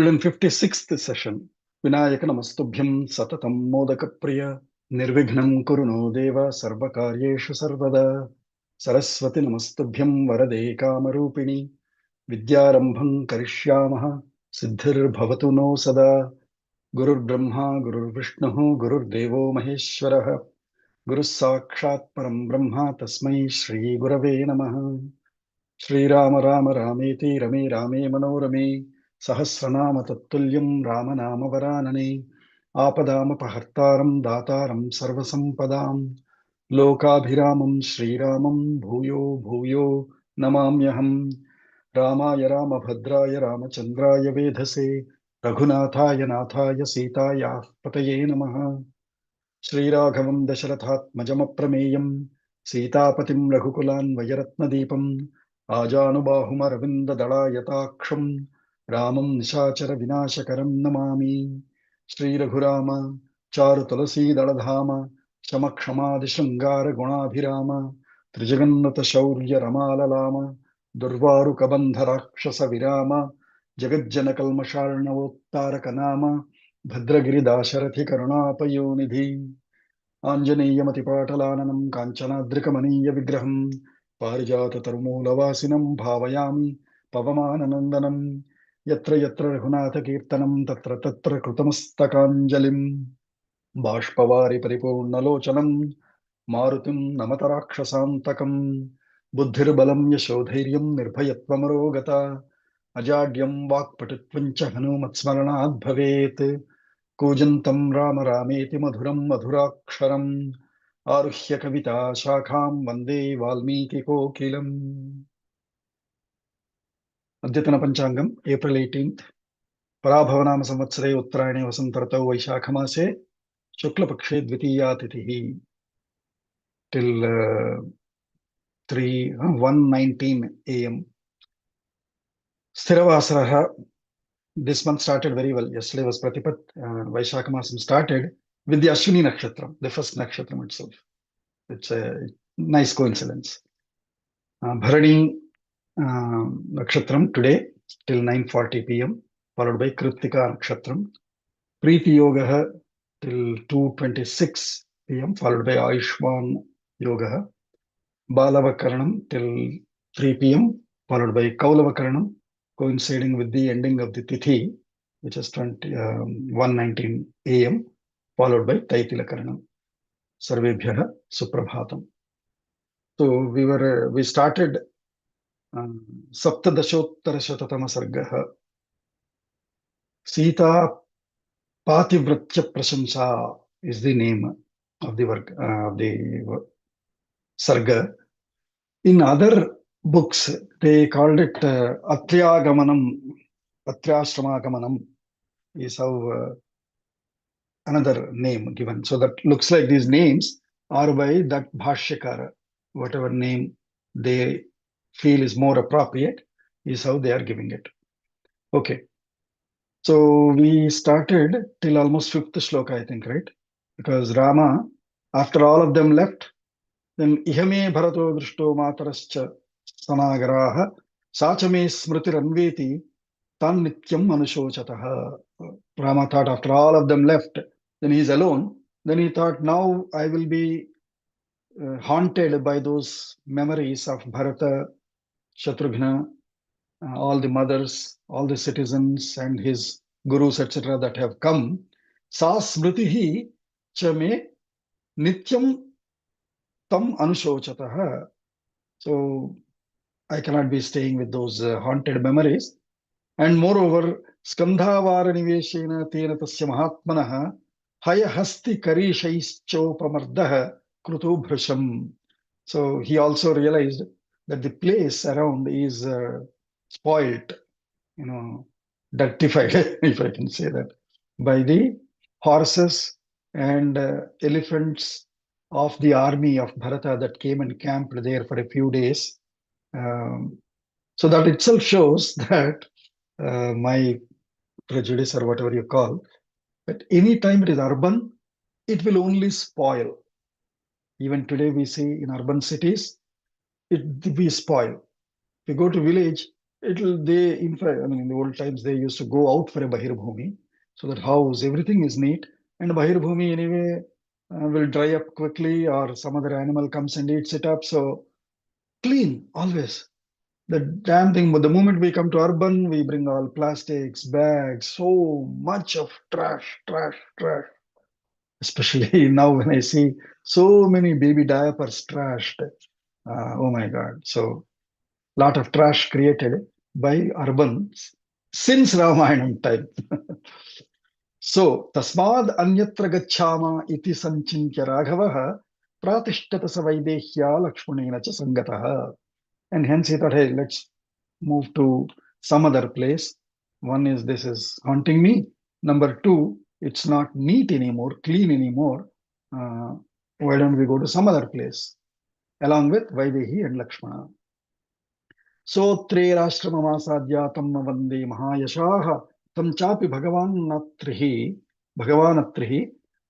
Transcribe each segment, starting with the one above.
156th session. Vinayaka Namastubhyam Satatam Modaka Priya Nirvignam Kuruno Deva Sarvakaryeshu Sarvada Saraswati Namastubhyam Varade Kamarupini Vidyarambham Karishyamaha Siddhir Bhavatu No Sada Gurur Brahma Gurur Vishnu Gurur Devo Maheshwaraha Guru Sakshat Param Brahma Tasmai Shri Gurave Namaha Shri Rama Rama Rameti Rame Rame Manorame Sahasranama Tattulям Ramanama Varanane Apadamapahartaram Dataram Sarvasampadam Lokabhiramam Shri Ramam Bhuyo Bhuyo Namamyaham Ramaya Ramabhadraya Ramachandraya Vedhase Raghunathaya Nathaya Sitaya Pataye Namaha Sriraghavam Dasharathatmajamaprameyam Sitapatim Raghukulan Vayaratnadipam Ajanubahumaravinda Dalayataaksham Ramam Nishachara Vinashakaram Namami Sri Raghurama Charu Tulasi Daladhama Shamakshama Shringara Gunabhirama Trijagannata Shaurya Ramalalama Durvaru Kabandha Rakshasa Virama Jagajjana Kalmasharnavottaraka Nama Bhadragiri Dasarathi Karunapayonidhi Anjaneyamatipaṭalananam Kanchanadrikamaniyya Vigraham Parijatatarumulavasinam Bhavayami Pavamananandanam Yatra Yatra Raghunatha Kirtanam Tatra Tatra Krutamastakanjalim Bashpavari Paripurnalochanam Marutim Namatarakshasantakam Buddhirbalam Yashodhairyam Nirbhayatvamarogata Ajadyam Vakpatutvancha Hanumatsmaranad Bhavet Kujantam Rama Rameti Madhuram Madhuraksharam Aruhya Kavita Shakham Vande Valmiki Kokilam. Adyatana Panchangam, April 18th. Parabhavanam Samvatsare Uttarayane Vasantartau Vaishakhamase Shukla Pakshe Dvitiya Titihi till 1:19 a.m. Sthiravasaraha. This month started very well. Yesterday was Pratipat. Vaishakhamasam started with the Ashwini Nakshatra, the first Nakshatra itself. It's a nice coincidence. Bharani Nakshatram today till 9:40 p.m. followed by Kritika Nakshatram. Preeti Yoga till 2:26 p.m. followed by Ayushman Yoga. Balavakaranam till 3 p.m. followed by Kaulavakaranam, coinciding with the ending of the Tithi, which is 1:19 a.m. followed by Taitilakaranam. Sarvebhyah Suprabhatam. So we started Saptadashottarashatatama Sargaha. Sita Pativratya Prashamsa is the name of the work of the Sarga. In other books, they called it Atyagamanam, Atyashramaagamanam is how another name given. So that looks like these names are by that Bhashyakara, whatever name they feel is more appropriate is how they are giving it. Okay. So we started till almost fifth shloka, I think, right? Because Rama, after all of them left, then ihame bharato drishto matarascha sanagaraha sachame smritiranveti tan nityam manushochataha. Rama thought after all of them left, then he's alone. Then he thought, now I will be haunted by those memories of Bharata, Shatrughna, all the mothers, all the citizens, and his gurus, etc., that have come. Sa smritihi chame nityam tam anushochataha. So I cannot be staying with those haunted memories. And moreover, skandhavara niveshena tena tasya mahatmanaha haya hasti karishaischopamardha krutu bhrasham. So he also realized that the place around is spoilt, dirtified, if I can say that, by the horses and elephants of the army of Bharata that came and camped there for a few days. So that itself shows that my prejudice or whatever you call, that any time it is urban, it will only spoil. Even today we see in urban cities, we spoil. If you go to village, In fact, I mean, in the old times, they used to go out for a Bahirbhumi. So that house, everything is neat. And Bahirbhumi, anyway, will dry up quickly, or some other animal comes and eats it up. So clean, always. The damn thing, but the moment we come to urban, we bring all plastics, bags, so much of trash, trash, trash. Especially now when I see so many baby diapers trashed. Oh my God. So lot of trash created by urbans since Ramayanam time. So tasmad anyatra gacchama iti sanchintya Raghavah pratishtata savaidehya Lakshmanena cha sangatah. And hence he thought, hey, let's move to some other place. One is this is haunting me. Number two, it's not neat anymore, clean anymore. Uh, why don't we go to some other place? Along with Vaidehi and Lakshmana. सोत्रेराश्रममासाद्या तं वन्दे महायशाः तं चापि भगवानत्रिः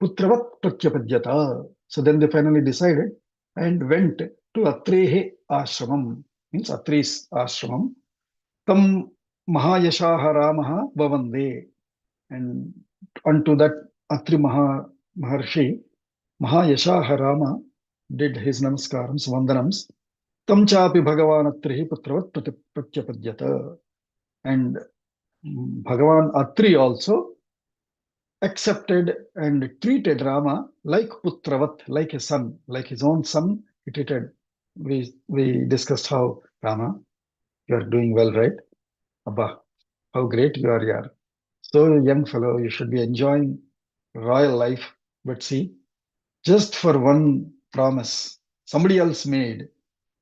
पुत्रवत् प्रत्यपद्यत. So then they finally decided and went to Atrehe ashramam, means Atre's ashramam. Tam mahayashaha Ramaha vavande. And unto that Atri Maharshi, Mahayashaha Rama did his namaskarams, vandanams. Tam chapi Bhagavan Atrihi Putravat Pratyapadyata. And Bhagavan Atri also accepted and treated Rama like Putravat, like a son, like his own son. He treated. We discussed how Rama, you are doing well, right? Abba, how great you are, yaar. So young fellow, you should be enjoying royal life. But see, just for one promise somebody else made,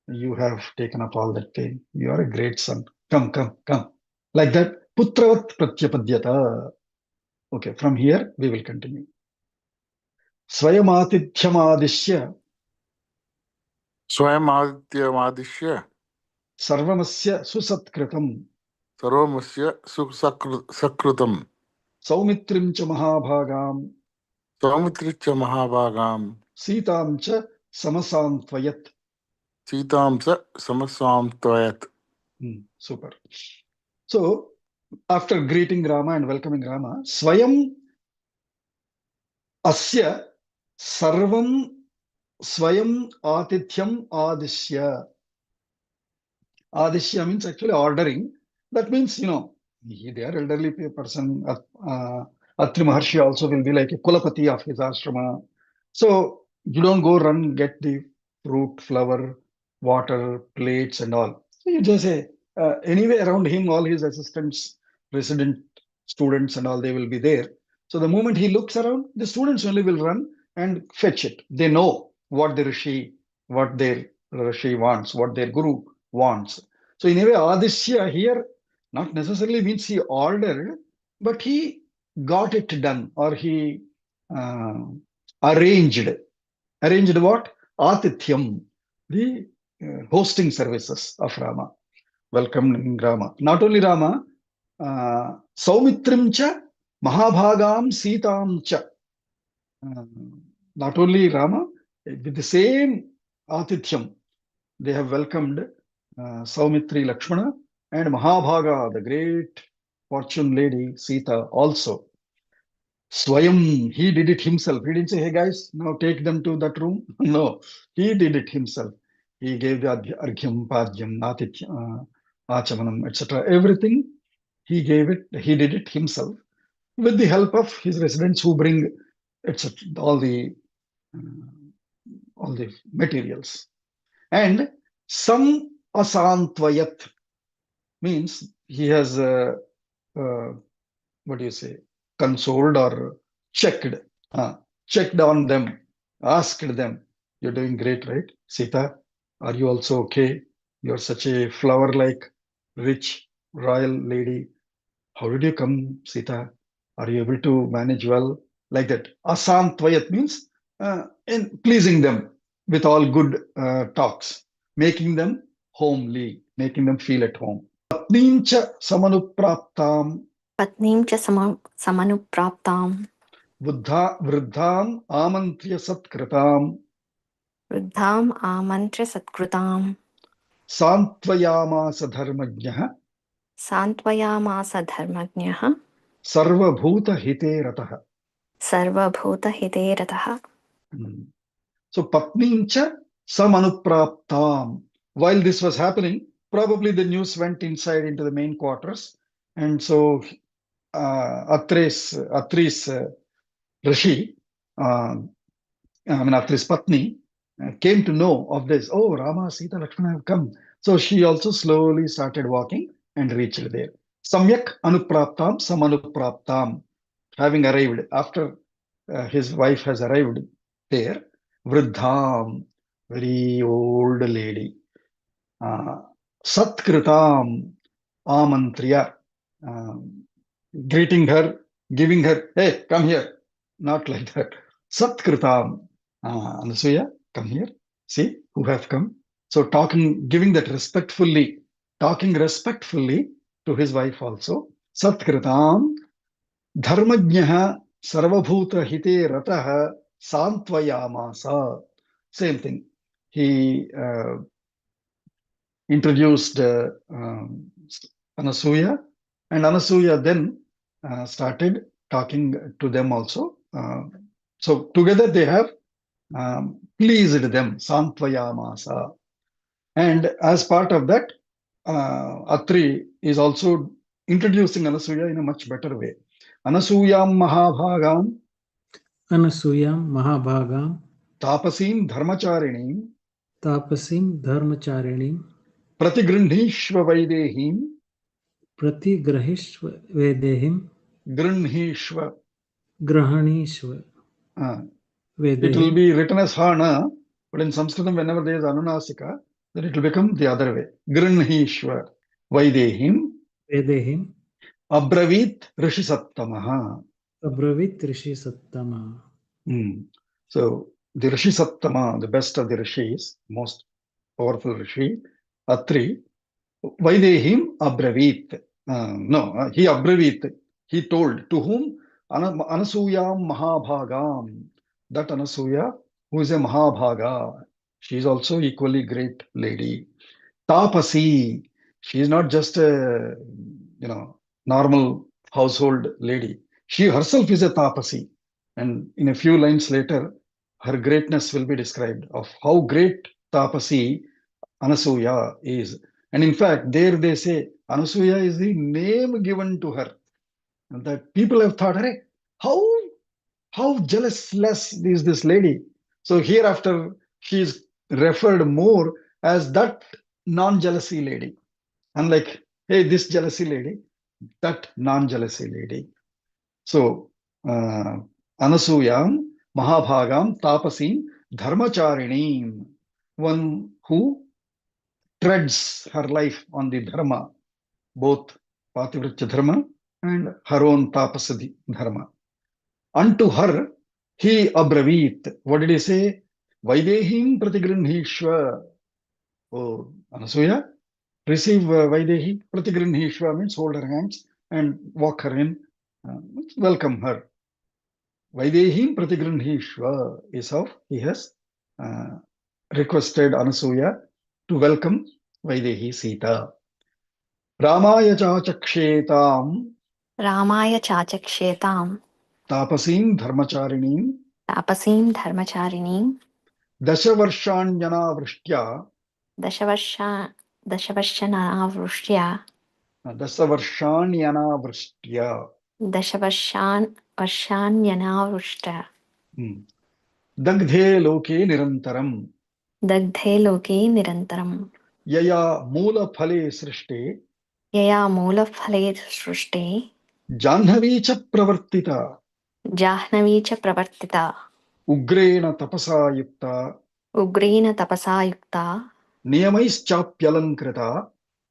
you have taken up all that pain. You are a great son. Come, come, come. Like that, putravat pratyapadyata. Okay, from here we will continue. Swayamatityamadishya Swayamadyamaadishya sarvamasya susatkritam sarvamasya sakrutam saumitrim cha mahabhagam saumitricha mahabhagam sitam cha samasantvayat. Sitamsa samasamtvayat. Super. So, after greeting Rama and welcoming Rama, Swayam Asya Sarvam Swayam Atithyam Adishya. Adishya means actually ordering. That means, they are elderly person. Atri Maharshi also will be like a Kulapati of his ashrama. So you don't go run, get the fruit, flower, water, plates and all. So you just say, anyway, around him, all his assistants, resident students and all, they will be there. So the moment he looks around, the students only will run and fetch it. They know what their Rishi wants, what their Guru wants. So in a way, Adishya here not necessarily means he ordered, but he got it done, or he uh, arranged. Arranged what? Atithyam, the hosting services of Rama, welcoming Rama. Not only Rama, Saumitrim cha, Mahabhagam Sitam cha. Not only Rama, with the same Atithyam, they have welcomed Saumitri Lakshmana and Mahabhaga, the great fortune lady Sita also. Swayam, he did it himself. He didn't say, hey guys, now take them to that room. No, he did it himself. He gave the Arghyam, Padyam, Achamanam, etc. Everything he gave it, he did it himself with the help of his residents who bring etc. All the materials. And some asantvayat means he has what do you say, consoled or checked, checked on them, asked them, you're doing great, right? Sita, are you also okay? You're such a flower-like, rich, royal lady. How did you come, Sita? Are you able to manage well? Like that. Asantvayat means in pleasing them with all good talks, making them homely, making them feel at home. Patnim cha samanupraptam पत्नीं च समनुप्राप्तां वृद्धाम् आमन्त्र्य सत्कृताम् वृद्धाम् आमन्त्र्य सत्कृतां सान्त्वयामास धर्मज्ञः सान्त्वयामास धर्मज्ञः सर्वभूतहिते रतः. सर्वभूतहिते रतः. So Patnincha Samanupraptam. While this was happening, probably the news went inside into the main quarters. And so Atris Rishi, Atris Patni, came to know of this. Oh, Rama, Sita, Lakshmana have come. So she also slowly started walking and reached there. Samyak Anupraptam, Samanupraptam. Having arrived, after his wife has arrived there, Vruddham, very old lady, Satkritam, Amantriya, greeting her, giving her, hey, come here. Not like that. Satkritam, Anasuya, come here. See who have come. So giving that respectfully, talking respectfully to his wife also. Satkritam, Dharmajnaha Sarvabhuta Hite Rataha Santvayamasa. Same thing. He introduced Anasuya, and Anasuya then started talking to them also. So together they have pleased them, Santvayamasa. And as part of that, Atri is also introducing Anasuya in a much better way. Anasuyam Mahabhagam Anasuyam Mahabhagam Tapasim Dharmacharinim Tapasim Dharmacharinim Pratigrinhishva Vaidehim Pratigrahishva Vedehim Grinhishva. Grahanishva It will Vedehim be written as Hana, but in Sanskritam, whenever there is Anunasika, then it will become the other way. Grinhishva Vaidehim Vedehim Abravit Rishi Sattamaha. Abravit Rishi Sattama. So the Rishi Sattama, the best of the Rishis, most powerful Rishi, Atri, Vaidehim Abravit. He Abravit. He told to whom? Anasuyam Mahabhagam. That Anasuya, who is a Mahabhaga, she is also equally great lady. Tapasi, she is not just a normal household lady. She herself is a Tapasi. And in a few lines later, her greatness will be described of how great Tapasi Anasuya is. And in fact, there they say Anasuya is the name given to her. And that people have thought, hey, how jealous is this lady? So hereafter, she is referred more as that non-jealousy lady. Unlike, hey, this jealousy lady, that non-jealousy lady. So, Anasuyam, Mahabhagam, Tapasim, Dharmacharinim, one who treads her life on the dharma, both Pativritya dharma and her own tapasadi dharma. Unto her, he abravit. What did he say? Vaidehim pratigrinhishva. Oh, Anasuya, receive Vaidehi. Pratigrinhishva means hold her hands and walk her in. Welcome her. Vaidehim pratigrinhishva is how he has requested Anasuya to welcome Vaidehi Sita. Ramaya chachakshetam रामाय चाचक्षेतां tapasim dharmacharinim तापसीं धर्मचारिणीं Dashavarshanjana Vrishtya दशवर्षाणावृष्ट्या Dasavarshanyana Vrishtya वर्षाण्यनावृष्ट Dagdhe Loke Nirantaram दग्धे लोके निरन्तरम् Yaya Mula Phale Srishte यया मूलफले सृष्टे Janhavi cha Pravartita Jahnavi च प्रवर्तिता Ugrena Tapasa Yukta उग्रेण तपसा युक्ता Niyamaischapyalankrita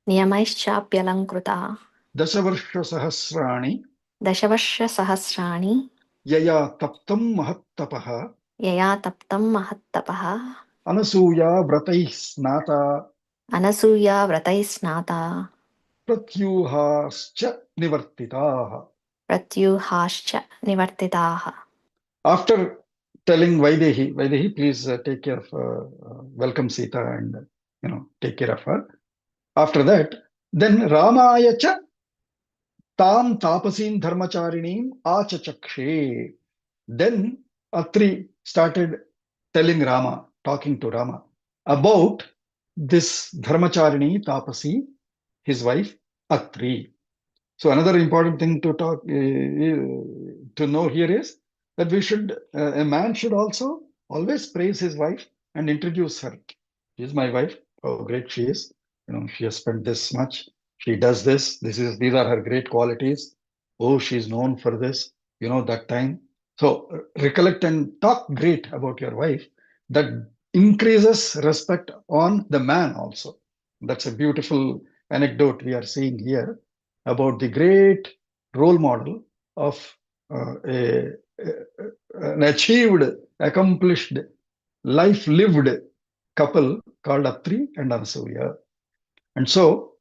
नियमैश्चाप्यलङ्कृता Dasavarsha Sahasrani दशवर्षसहस्राणि Yaya Taptam Mahattapaha यया तप्तं महत्तपः Anasuya Vratai Snata Anasuya व्रतैः स्नाता Pratyuhascha Nivartitaha. प्रत्यूहाश्च निवर्तिताः. After telling Vaidehi, please take care of welcome Sita and take care of her. After that, Then Ramaya cha tam tapasin dharmacharinim achachakshe. Then Atri started telling Rama, talking to Rama about this dharmacharini tapasi, his wife Atri. So another important thing to to know here is that a man should also always praise his wife and introduce her. She is my wife. How great she is. She has spent this much. She does this. These are her great qualities. Oh, she's known for this. That time. So recollect and talk great about your wife. That increases respect on the man also. That's a beautiful anecdote we are seeing here about the great role model of an achieved, accomplished, life lived couple called Atri and Anasuya. And so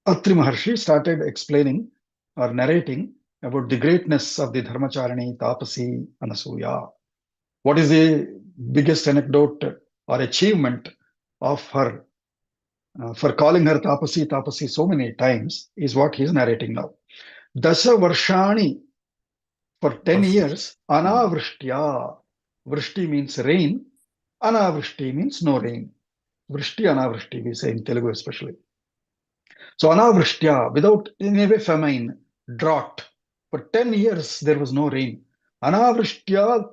Atri Maharshi started explaining or narrating about the greatness of the Dharmacharini Tapasi Anasuya. What is the biggest anecdote or achievement of her for calling her Tapasi so many times is what he is narrating now. Dasha Varshani, for 10 years, Anavrishtiya. Vrishti means rain, Anavrishti means no rain. Vrishti, Anavrishti, we say in Telugu especially. So Anavrishtiya, without in a way famine, drought. For 10 years, there was no rain. Anavrishtiya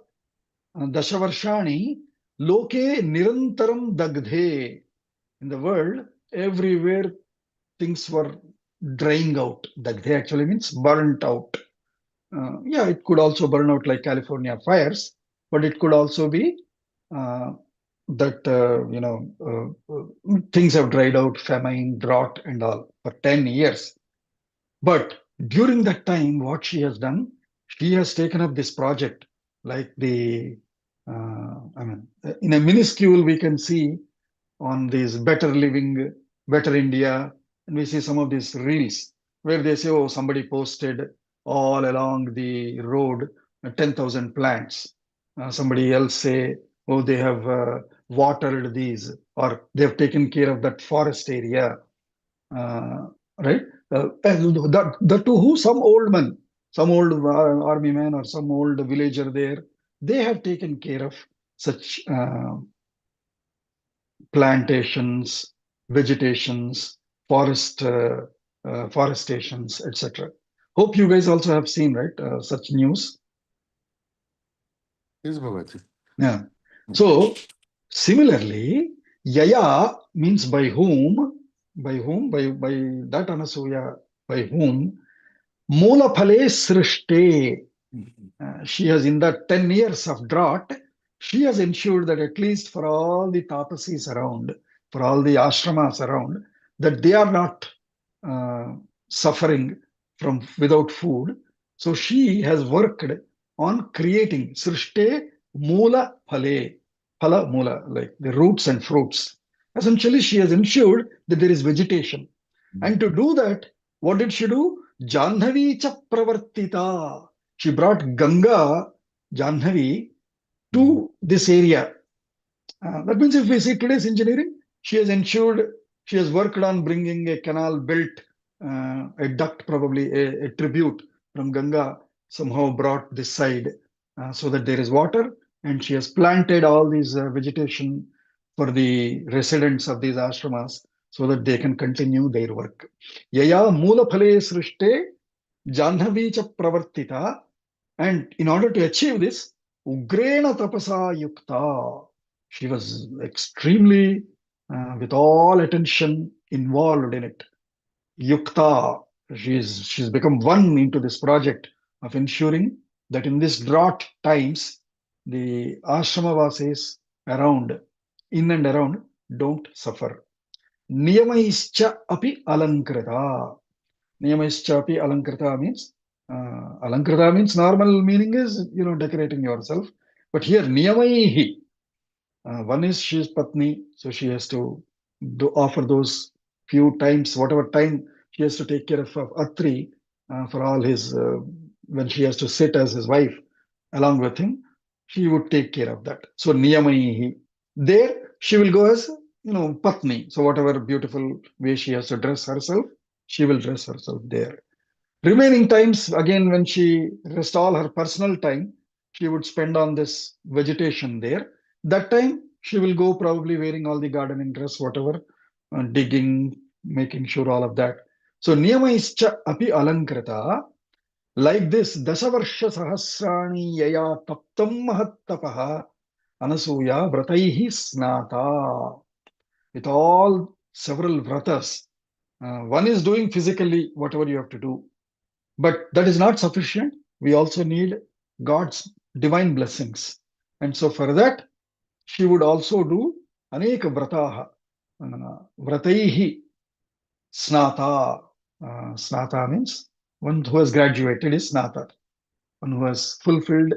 Dashavarshani Loke Nirantaram Dagdhe. In the world, everywhere things were drying out. Dagdhe actually means burnt out. It could also burn out like California fires, but it could also be that things have dried out, famine, drought, and all for 10 years. But during that time, what she has done, she has taken up this project, like in a minuscule we can see on this Better Living, Better India, and we see some of these reels where they say, oh, somebody posted all along the road 10,000 plants. Somebody else say, oh, they have watered these, or they have taken care of that forest area, right? And that to who? Some old man, some old army man or some old villager there, they have taken care of such plantations, vegetations, forestations, etc. Hope you guys also have seen, right, such news. Yes, Bhagavaji. Yeah. So similarly, Yaya means by whom, by that Anasuya, by whom, Mula Phale Srishte. She has, in that 10 years of drought, she has ensured that at least for all the tapasis around, for all the ashramas around, that they are not suffering from without food. So she has worked on creating Srishte Mula Phale, Phala Mula, like the roots and fruits. Essentially, she has ensured that there is vegetation. And to do that, what did she do? Janhavi cha pravartita. She brought Ganga, Janhavi, to this area. That means if we see today's engineering, she has ensured, she has worked on bringing a canal built, a duct, probably a tribute from Ganga, somehow brought this side so that there is water. And she has planted all these vegetation for the residents of these ashramas so that they can continue their work. Yaya Mula Phale Srishte Janhavi cha Pravartita. And in order to achieve this, Ugrena Tapasa Yukta, she was extremely, with all attention, involved in it. Yukta, she's become one into this project of ensuring that in this drought times, the ashrama around, in and around, don't suffer. Niyamaischa api alankrita. Niyamaischa api alankrita means alankrita means normal meaning is decorating yourself, but here niyamaihi. One is she is patni, so she has to offer those few times, whatever time she has to take care of Atri for all his, when she has to sit as his wife along with him, she would take care of that. So niyamaihi. There she will go as, patni. So whatever beautiful way she has to dress herself, she will dress herself there. Remaining times, again, when she rest all her personal time, she would spend on this vegetation there. That time, she will go probably wearing all the gardening dress, whatever, digging, making sure all of that. So, niyamaischa api alankrita. Like this, Dasavarsha Sahasrani Yaya Taptam Mahattapaha Anasuya Vrataihi Snata. With all several vratas. One is doing physically whatever you have to do. But that is not sufficient. We also need God's divine blessings. And so for that, she would also do Aneka Vrataha. Vrataihi Snata. Snata means one who has graduated is Snata. One who has fulfilled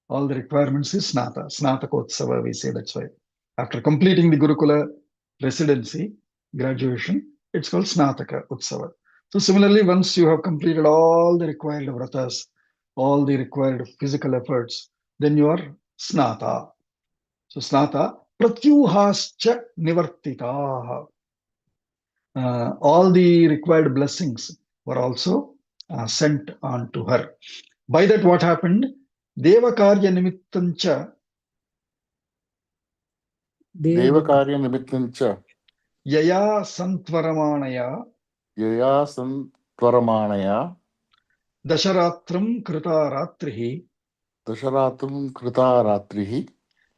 all the requirements is Snata. Snatakotsava, we say that's why. After completing the Gurukula residency, graduation, it's called Snataka Utsava. So similarly, once you have completed all the required vratas, all the required physical efforts, then you are Snata. So Snata, Pratyuhascha Nivartitaha. All the required blessings were also sent on to her. By that, what happened? Devakarya nimittancha Devakarya-nimittancha yaya santvaramanaya yaya santvaramānaya dasharatram krita ratrihi dasharatam krita ratrihi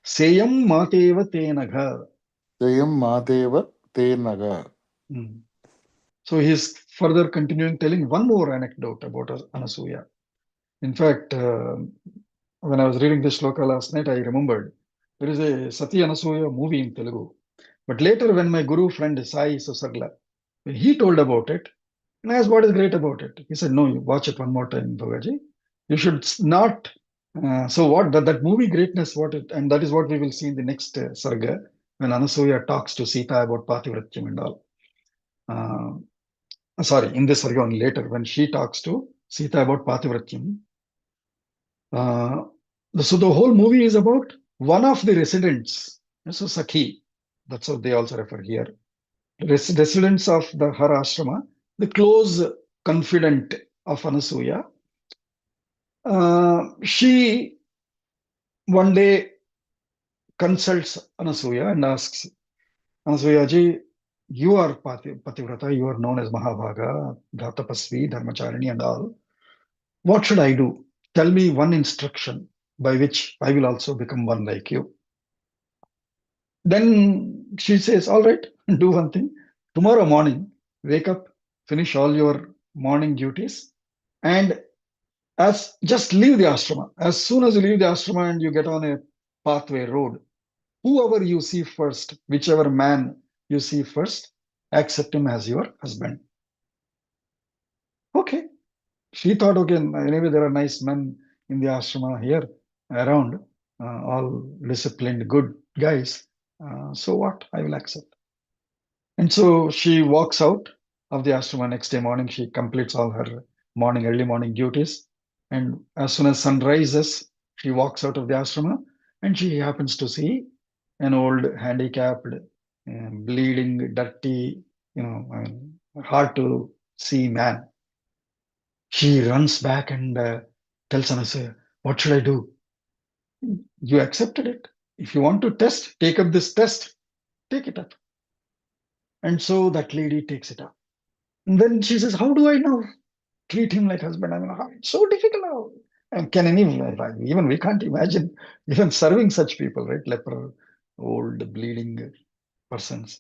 seyam mateva tenagha. tayam mateva te naga. So he's further continuing telling one more anecdote about Anasuya. In fact, when I was reading this shloka last night, I remembered there is a Sati Anasuya movie in Telugu. But later, when my guru friend Sai Susagla, when he told about it, and I asked what is great about it, he said, "No, you watch it one more time, Bhagaji. You should not." So what that movie greatness, what it, and that is what we will see in the next sarga when Anasuya talks to Sita about Pativratyam and all. Sorry, in this sarga only later when she talks to Sita about Pativratyam. So the whole movie is about one of the residents. So Sakhi, that's how they also refer here. Residents of the her ashrama, the close confidant of Anasuya. She one day consults Anasuya and asks, Anasuya ji, you are Pativrata, you are known as Mahabhaga, Dhatapasvi, Dharmacharini and all. What should I do? Tell me one instruction by which I will also become one like you. Then she says, all right, do one thing. Tomorrow morning, wake up, finish all your morning duties, and just leave the ashrama. As soon as you leave the ashrama and you get on a pathway road, whoever you see first, whichever man you see first, accept him as your husband. Okay. She thought, okay, anyway, there are nice men in the ashrama here around, all disciplined, good guys. So what? I will accept. And so she walks out of the ashrama next day morning. She completes all her early morning duties. And as soon as sun rises, she walks out of the ashrama and she happens to see an old handicapped, bleeding, dirty, hard to see man. She runs back and tells Anasuya, what should I do? You accepted it. If you want to take up this test, take it up. And so that lady takes it up. And then she says, how do I now treat him like husband? I mean, it's so difficult now. And even we can't imagine even serving such people, right? Leper, old, bleeding persons.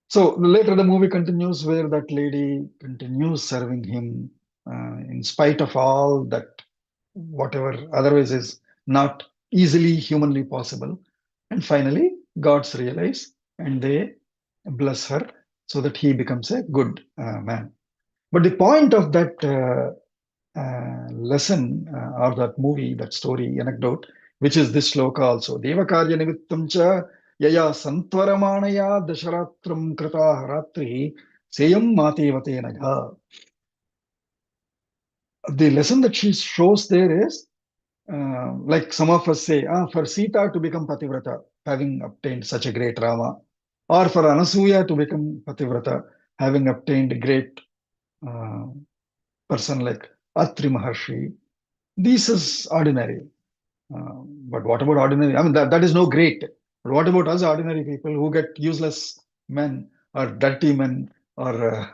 So later the movie continues where that lady continues serving him in spite of all that, whatever otherwise is not easily humanly possible. And finally, gods realize and they bless her so that he becomes a good man. But the point of that lesson or that movie, that story, anecdote, which is this shloka also, Devakarya nivittam cha yaya santvaramanaya dasharatram krita ratri seyam matevate naga. The lesson that she shows there is, like some of us say, for Sita to become Pativrata, having obtained such a great Rama, or for Anasuya to become Pativrata, having obtained great person like Atri Maharshi. This is ordinary. But what about ordinary? I mean, that is no great. But what about us ordinary people who get useless men or dirty men or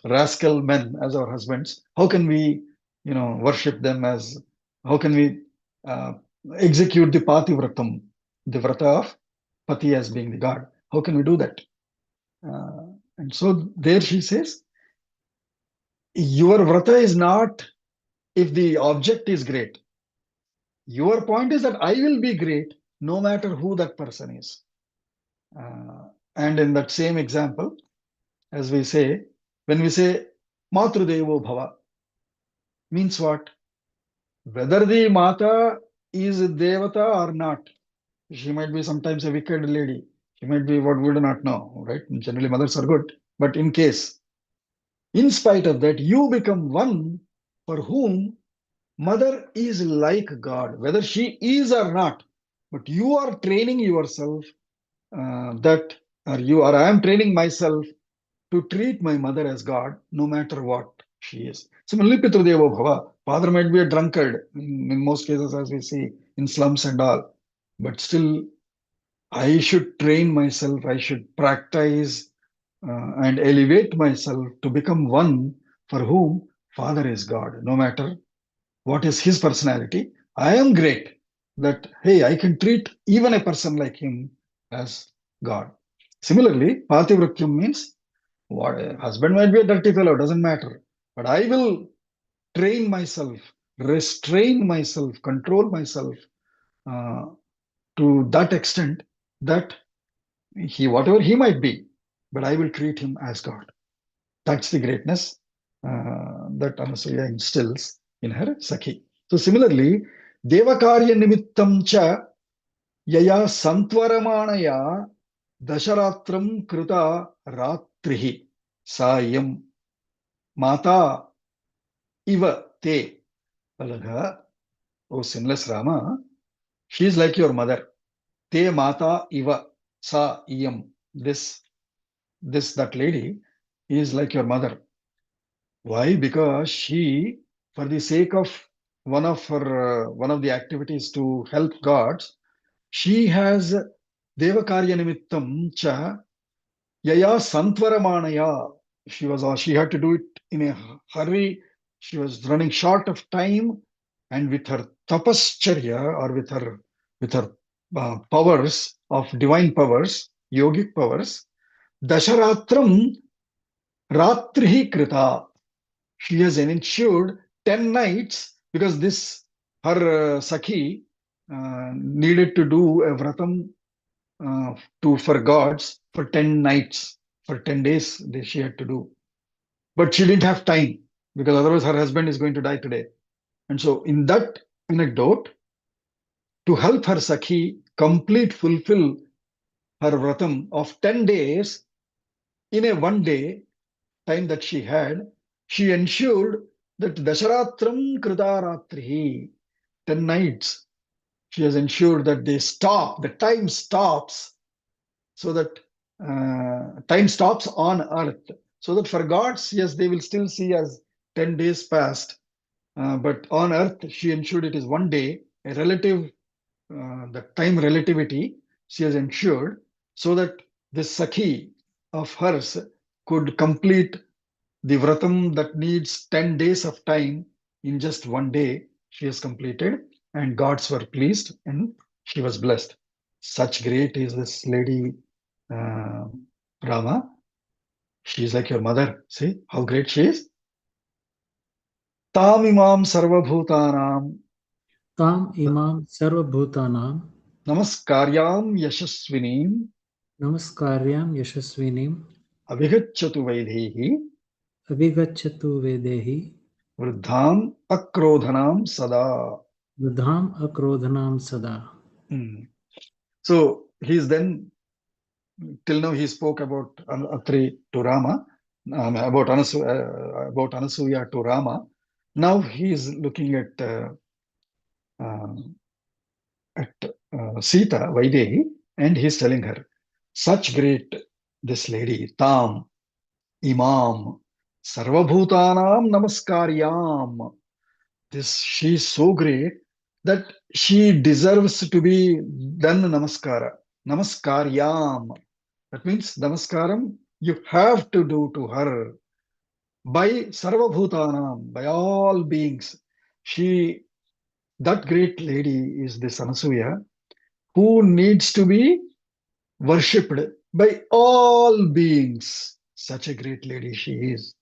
rascal men as our husbands? How can we, worship them as, how can we uh, execute the Pativratam, the Vrata of Pati as being the God? How can we do that? And so there she says, your Vrata is not if the object is great. Your point is that I will be great no matter who that person is. And in that same example, as we say, when we say Matrudevo Bhava, means what? Whether the Mata is Devata or not, she might be sometimes a wicked lady. She might be what we do not know, right? Generally, mothers are good. But in case, in spite of that, you become one for whom mother is like God, whether she is or not. But you are training yourself that, or I am training myself to treat my mother as God, no matter what she is. Similarly, Pitrudevo Bhava, father might be a drunkard in most cases, as we see in slums and all, but still, I should train myself, I should practice and elevate myself to become one for whom father is God, no matter what is his personality. I am great that, hey, I can treat even a person like him as God. Similarly, Pativratyam means what a husband might be a dirty fellow, doesn't matter. But I will train myself, restrain myself, control myself uh, to that extent that whatever he might be, but I will treat him as God. That's the greatness that Anasuya instills in her Sakhi. So similarly, Devakarya Nimittam cha yaya santwaramanaya dasharatram kruta ratrihi sayam mata iva te. Alaga, oh sinless Rama, she is like your mother. Te mata iva sa iyam. That lady is like your mother. Why? Because she, for the sake of one of the activities to help gods, she has Devakarya Nimittam cha yaya santwaramanaya. She had to do it in a hurry. She was running short of time, and with her tapascharya, or with her powers of divine powers, yogic powers, dasharatram ratrihi krita. She has ensured 10 nights because this her Sakhi needed to do a vratam for gods for 10 nights, for 10 days she had to do. But she didn't have time because otherwise her husband is going to die today. And so in that anecdote, to help her Sakhi fulfill her vratam of 10 days in a one day time that she had, she ensured that Dasharatram Kritaratrihi, 10 nights, she has ensured that the time stops, so that time stops on earth. So that for gods, yes, they will still see as 10 days passed. But on earth, she ensured it is one day, the time relativity she has ensured, so that this Sakhi of hers could complete the vratam that needs 10 days of time in just one day. She has completed, and gods were pleased, and she was blessed. Such great is this lady, uh, Rama. She is like your mother. See how great she is. Tamimam sarvabhutanam Tam imam sarvabhutanam namaskaryam yashasvinim namaskaryam yashasvinim abhigacchatu vaidhehi abhigacchatu vedehi vruddham akrodhanam sada. vridham akrodhanam sada. Mm. So he's then, till now he spoke about Atri to Rama, about Anasuya to Rama. Now he is looking uh, at Sita, Vaidehi, and he's telling her, such great this lady, Tam, Imam, Sarvabhutanam namaskaryam. She is so great that she deserves to be done namaskara. Namaskaryam. That means namaskaram you have to do to her by Sarvabhutanam, by all beings. She, that great lady is this Anasuya who needs to be worshipped by all beings. Such a great lady she is.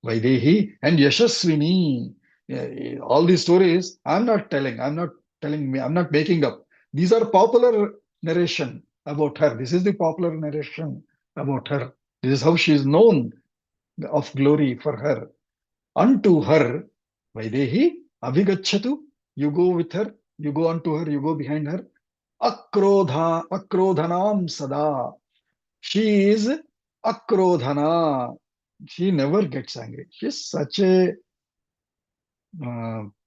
Vaidehi and Yashaswini. All these stories, I'm not telling me, I'm not making up. These are popular narration about her. This is the popular narration about her. This is how she is known of glory for her. Unto her, Vaidehi, Abhigachatu, you go with her, you go unto her, you go behind her. Akrodhanam sada. She is akrodhana. She never gets angry. She's such a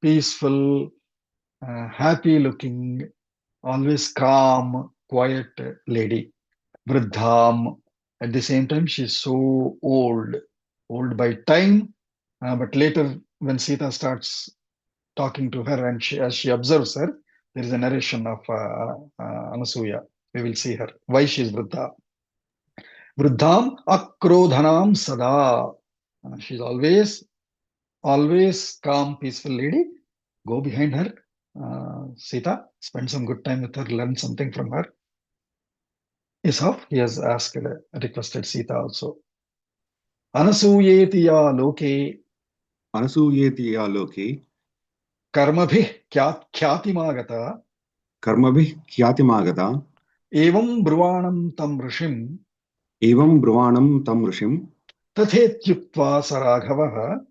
peaceful, happy looking, always calm, quiet lady. Vruddham. At the same time, she's so old by time. But later, when Sita starts talking to her and as she observes her, there is a narration of Anasuya. We will see her. Why she is Vruddha. Vruddham akrodhanam sada. She's always calm, peaceful lady. Go behind her, Sita, spend some good time with her, learn something from her. Is how he has asked, requested Sita also. Anasuyeti ya loke Anasuyeti ya loke karmabhih kyatimagata karmabhih kyatimagata evam bruvanam tam rishim evam bruvanam tam rishim tathethyuktva saraghavah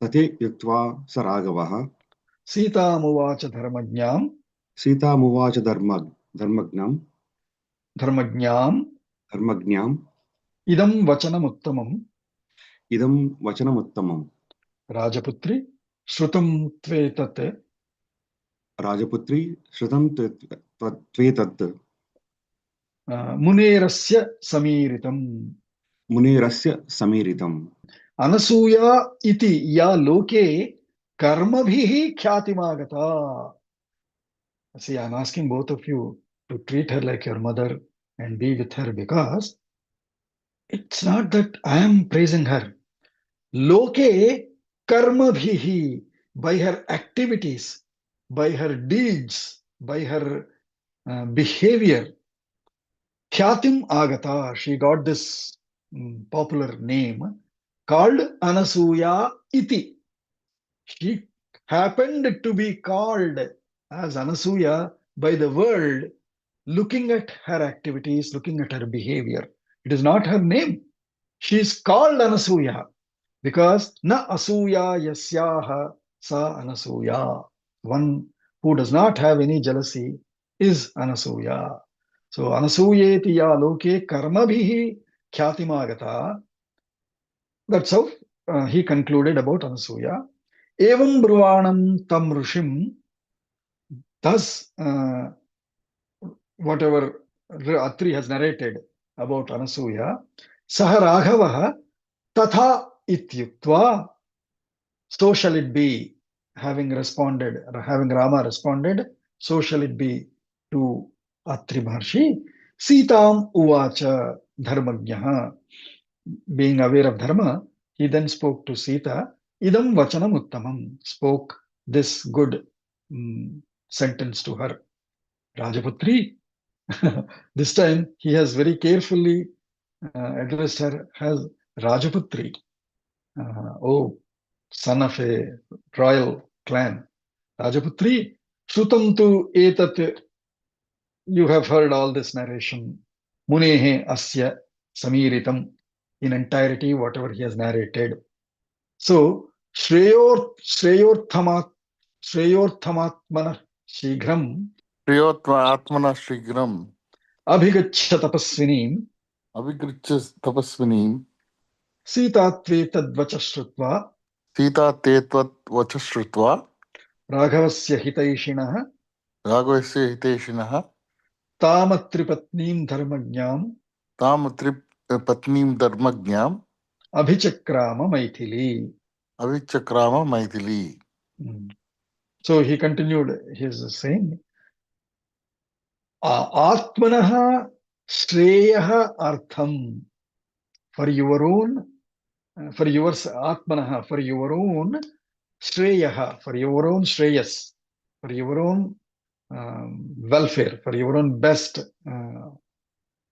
tate yuktva saragavah Sita muvacha dharmajnam Sita muvacha dharmagnam idam vachanam uttamam idam vachanam uttamam Rajaputri shrutam tvetat Rajaputri shrutam tvetat munerasya samiritam. munerasya samiritam. Anasuya iti ya loke karmabhihi kyatimagata. See, I'm asking both of you to treat her like your mother and be with her because it's not that I am praising her. Loke karmabhihi, by her activities, by her deeds, by her behavior. Kyatim agata, she got this popular name called Anasuya iti. She happened to be called as Anasuya by the world, looking at her activities, looking at her behavior. It is not her name. She is called Anasuya because na asuya yasyaha sa Anasuya. One who does not have any jealousy is Anasuya. So Anasuyeti ya loke karmabhihi kyatimagata. That's how he concluded about Anasuya. Evam bruvanam tam rishim. Thus, whatever Atri has narrated about Anasuya, Saha Raghavaha Tatha Ityuktva, so shall it be, having Rama responded, so shall it be to Atri Maharshi. Sitam Uvacha Dharmagyaha, being aware of Dharma, he then spoke to Sita, Idam Vachanam Uttamam, spoke this good sentence to her. Rajaputri, this time he has very carefully addressed her as Rajaputri, oh, son of a royal clan. Rajaputri, Shrutam tu etat, you have heard all this narration. Munehe asya samiritam, in entirety, whatever he has narrated. So, Shreyorthamatmana Shighram Priyotva Atmana Shigram Abhigachya Tapasvinim Abhigricha Tapasvinim Sitatve Tadvacha Shrutva Sita Tetvat Vachashrutva Raghavasya Hitaishinaha Raghavasya Hiteshinaha Tamatripatnim Dharmajnam Tam Patnim Dharmagnyam Abhichakrama Maithili. Avichakrama Maithili. So he continued his saying, Atmanaha Shreyaha Artham, for your own, for yours, Atmanaha, for your own Shreyaha, for your own Shreyas, for your own welfare, for your own best,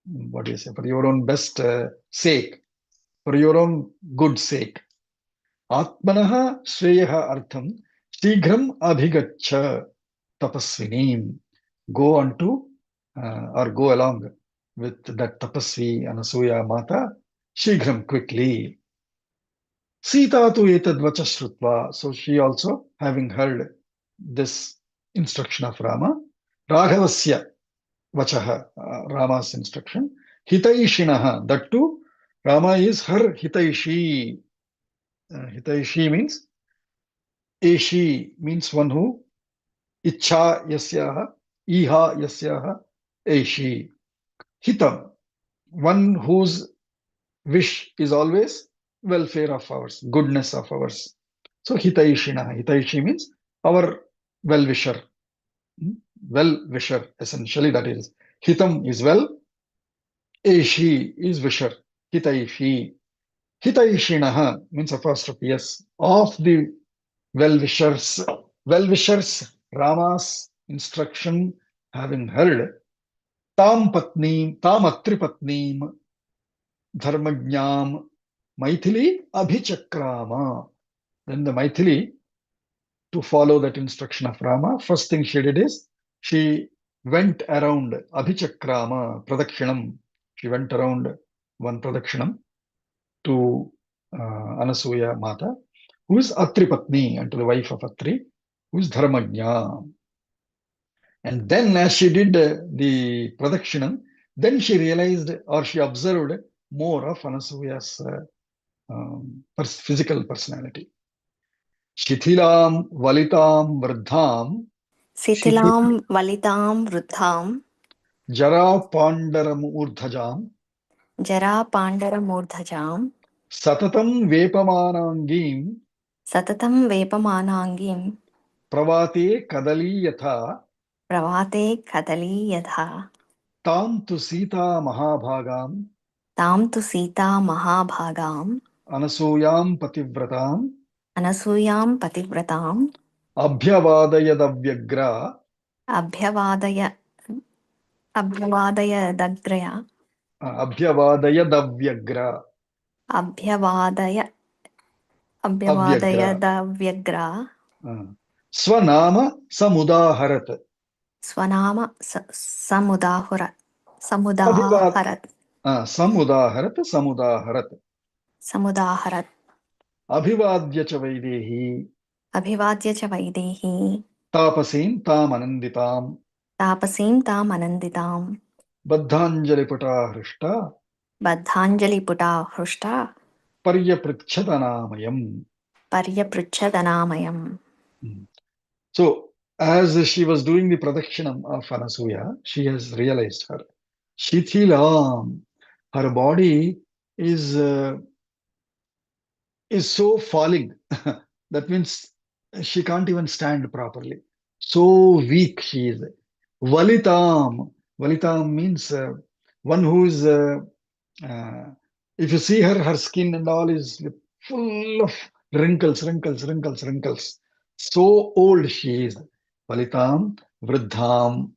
what do you say, for your own best sake, for your own good sake. Atmanaha Shreyaha Artham, Shighram Abhigaccha Tapasvinim. Go unto or go along with that Tapasvi Anasuya Mata, Shighram, quickly. Sita tu etad vacha shrutva. So she also, having heard this instruction of Rama, Raghavasya vachaha, Rama's instruction, Hitaishinaha, that too, Rama is her Hitaishi. Hitaishi means, Eshi means one who, Icha yasyaha, Iha yasyaha, Eshi. Hitam, one whose wish is always welfare of ours, goodness of ours. So Hitaishina, Hitaishi means our well-wisher. Well-wisher, essentially that is. Hitam is well, Eshi is wisher. Hitaishi. Hitaishinaha means apostrophe S, of the well-wishers. Well-wishers, Rama's instruction having heard, Tam Patneem, Tam Atri Patneem, Dharmajnam, Maithili Abhichakrama. Then the Maithili, to follow that instruction of Rama, first thing she did is she went around Abhichakrama, Pradakshinam. She went around one Pradakshinam to Anasuya Mata, who is Atri Patni, and to the wife of Atri, who is Dharmajna. And then as she did the Pradakshinam, then she realized or she observed more of Anasuya's physical personality. Shithilam Valitam Vrdham Sitilam Valitam Vruddham Jara Pandaram Urdhajam Jara Pandaramurdhajam Satatam Vepamanangim Satatam Vepamanangim Pravate Kadali Yatha Pravate Kadali Yadha Tam tu Sita Mahabhagam Tam tu Sita Mahabhagam Anasuyam Pativratam Anasuyam Pativratam Abhyavadayadavyagra Abhyavadaya Abhyavadaya Abhyavadayadavyagra Abhyavadaya Avyagra Abhyavadayadavyagra Swanama Samudaharat Swanama Samudaharat Abhivad Samudaharat Samudaharat Samudaharat Abhivadya cha Vaidehi Abhivadya cha Vaidehi Tapasim Tam Ananditam Tapasim Tam Ananditam Baddhanjali Pata Hrishta Baddhanjali Puta Hrushta Paryapritchadanamayam. Paryapruchadanamayam. So, as she was doing the pradakshinam of Anasuya, she has realized her. Shithilam, her body is so falling. That means she can't even stand properly. So weak she is. Valitam. Valitam means one who is, if you see her, her skin and all is full of wrinkles. So old she is. Valitam, Vridham,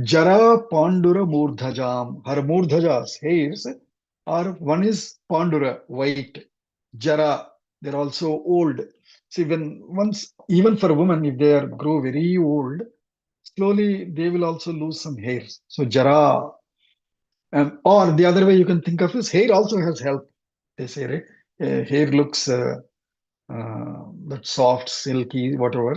Jara Pandura Murdhajam. Her Murdhajas, hairs, are one is Pandura, white. Jara, they're also old. See, when once, even for women, if they grow very old, slowly they will also lose some hairs. So Jara, or the other way you can think of is hair also has health. They say, right? Hair looks that soft, silky, whatever.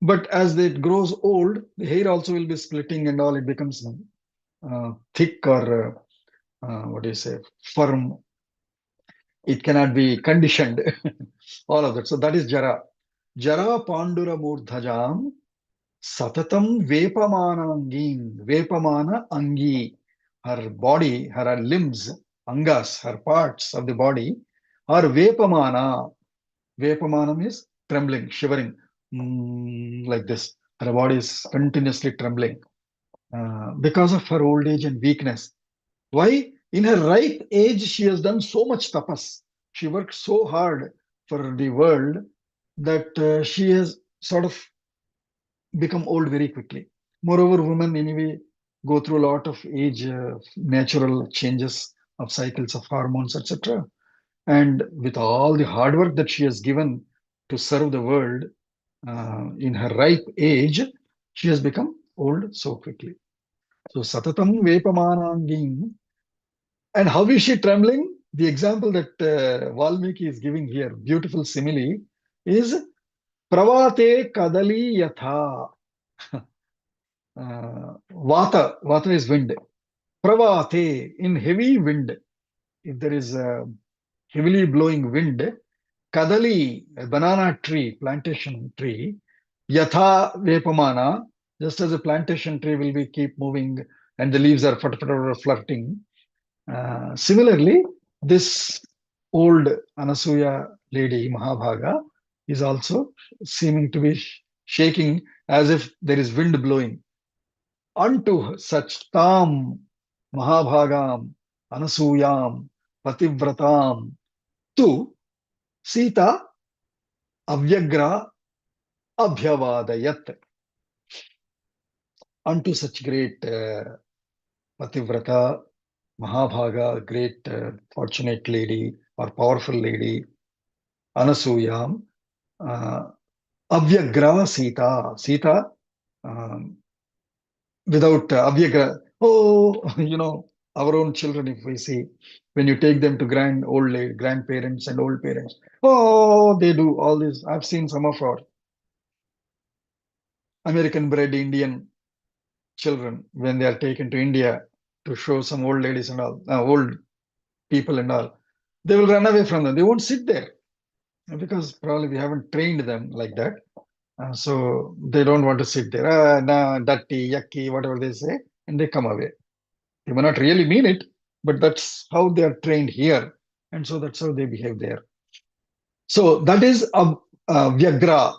But as it grows old, the hair also will be splitting and all. It becomes thick or what do you say, firm. It cannot be conditioned. All of that. So that is Jara. Jara Pandura Murdhajam Satatam Vepamana Angin. Vepamana Angi. Her body, her limbs angas, her parts of the body, are vepamana. Vepamanam is trembling, shivering, like this. Her body is continuously trembling because of her old age and weakness. Why? In her ripe age, she has done so much tapas. She worked so hard for the world that she has sort of become old very quickly. Moreover, women anyway go through a lot of age, natural changes of cycles of hormones, etc. And with all the hard work that she has given to serve the world in her ripe age, she has become old so quickly. So, Satatam Vepamananging. And how is she trembling? The example that Valmiki is giving here, beautiful simile, is Pravate Kadali Yatha. Vata is wind. Pravate, in heavy wind, if there is a heavily blowing wind, Kadali, a banana tree, plantation tree, Yatha Vepamana, just as a plantation tree will be keep moving and the leaves are flirting. Similarly, this old Anasuya lady, Mahabhaga, is also seeming to be shaking as if there is wind blowing. Unto such Tam Mahabhagam Anasuyam Pativratam tu Sita Avyagra Abhyavadayat. Unto such great Pativrata, Mahabhaga, great fortunate lady or powerful lady, Anasuyam, Avyagra Sita. Sita, um, without Avyagra. Oh, our own children, if we see, when you take them to grandparents and old parents, oh, they do all this. I've seen some of our American bred Indian children when they are taken to India to show some old ladies and all, old people and all. They will run away from them. They won't sit there because probably we haven't trained them like that. So they don't want to sit there. Nah, dirty, yucky, whatever they say, and they come away. They may not really mean it, but that's how they are trained here. And so that's how they behave there. So that is a Vyagra,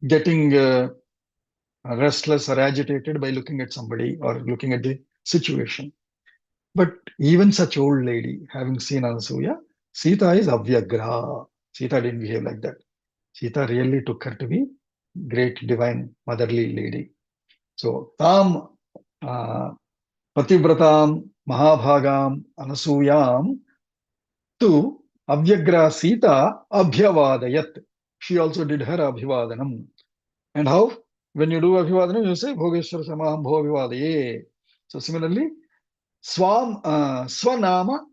getting restless or agitated by looking at somebody or looking at the situation. But even such old lady, having seen Anasuya, Sita is Avyagra. Sita didn't behave like that. Sita really took her to be great divine motherly lady. So Tam Pativratam Mahabhagam Anasuyam tu Avyagra Sita Abhyavadayat. She also did her Abhivadanam. And how? When you do Abhivadanam, you say Bhogeshwara Samaham Bhovivadaye. So similarly, Swanama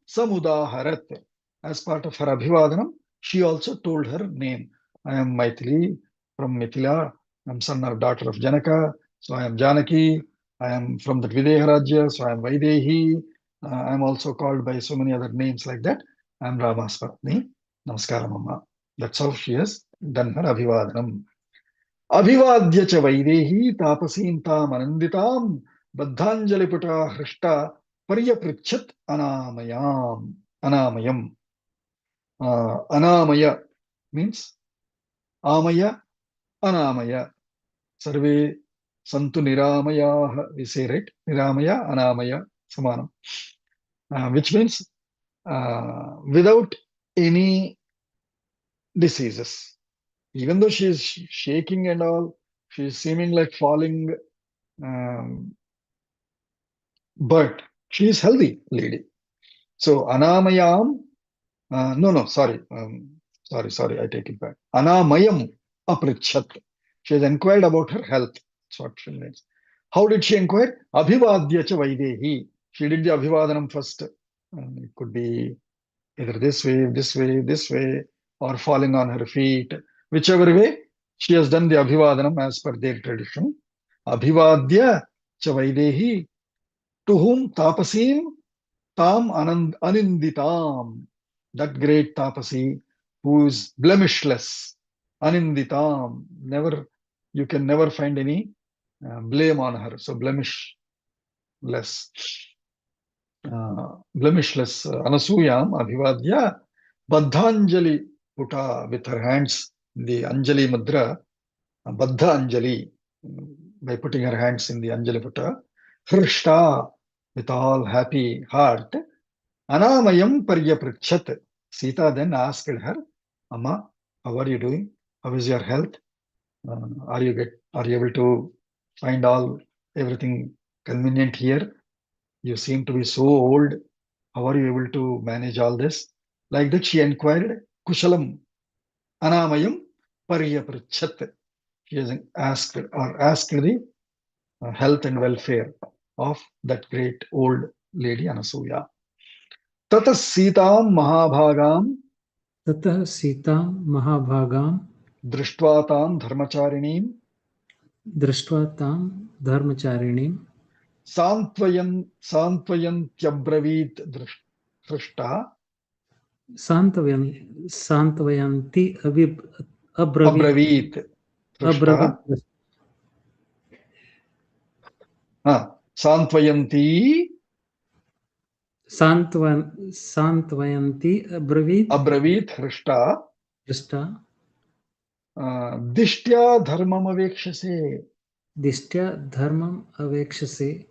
Samudaharat. As part of her Abhivadanam, she also told her name. I am Maithili from Mithila. I am son or daughter of Janaka. So I am Janaki. I am from the Videha Rajya. So I am Vaidehi. I am also called by so many other names like that. I am Rama's Patni. Namaskaram Amma. That's how she has done her Abhivadanam. अभिवाद्य च Vaidehi तापसीं तामनन्दितां बद्धाञ्जलिपुटा हृष्टा पर्यपृच्छत् अनामयम्. Anamaya means amaya, anamaya. Sarve santu niramayaha, we say, right? Niramaya, anamaya, samanam. Which means without any diseases. Even though she is shaking and all, she is seeming like falling, but she is healthy lady. So anamayam, sorry, I take it back. Anamayam aprichat. She has inquired about her health. That's what she means. How did she inquire? Abhivadya cha vaidehi. She did the abhivadanam first. It could be either this way, this way, this way, or falling on her feet. Whichever way, she has done the abhivadanam as per their tradition. Abhivadya cha vaidehi. To whom? Tapasim tam aninditam. That great tapasi who is blemishless. Aninditam. Never, you can never find any blame on her. So blemishless. blemishless Anasuyam Abhivadya Baddhanjali Puta with her hands in the Anjali Mudra, Baddha Anjali, by putting her hands in the Anjali Puta, Hrishta with all happy heart, Anamayam Paryaprichat. Sita then asked her, Amma, how are you doing? How is your health? Are you able to find everything convenient here? You seem to be so old. How are you able to manage all this? Like that, she inquired, Kushalam Anamayam Paryaprichat. She has asked the health and welfare of that great old lady Anasuya. Tata Sitam Mahabhagam ततः सीतां महाभागां Drishtvatam Dharmacharinim दृष्ट्वा तां धर्मचारिणीं Santvayantyabravit Drishta सान्त्वयन्ती अब्रवीत् Abravit अब्रवीत् Drishta Santvayanti सान्त्वयन्ती अब्रवीत् Abravit Hrishta दृष्टा Dishtya Dharmam Avekshase दिष्ट्या धर्मम् अवेक्षसे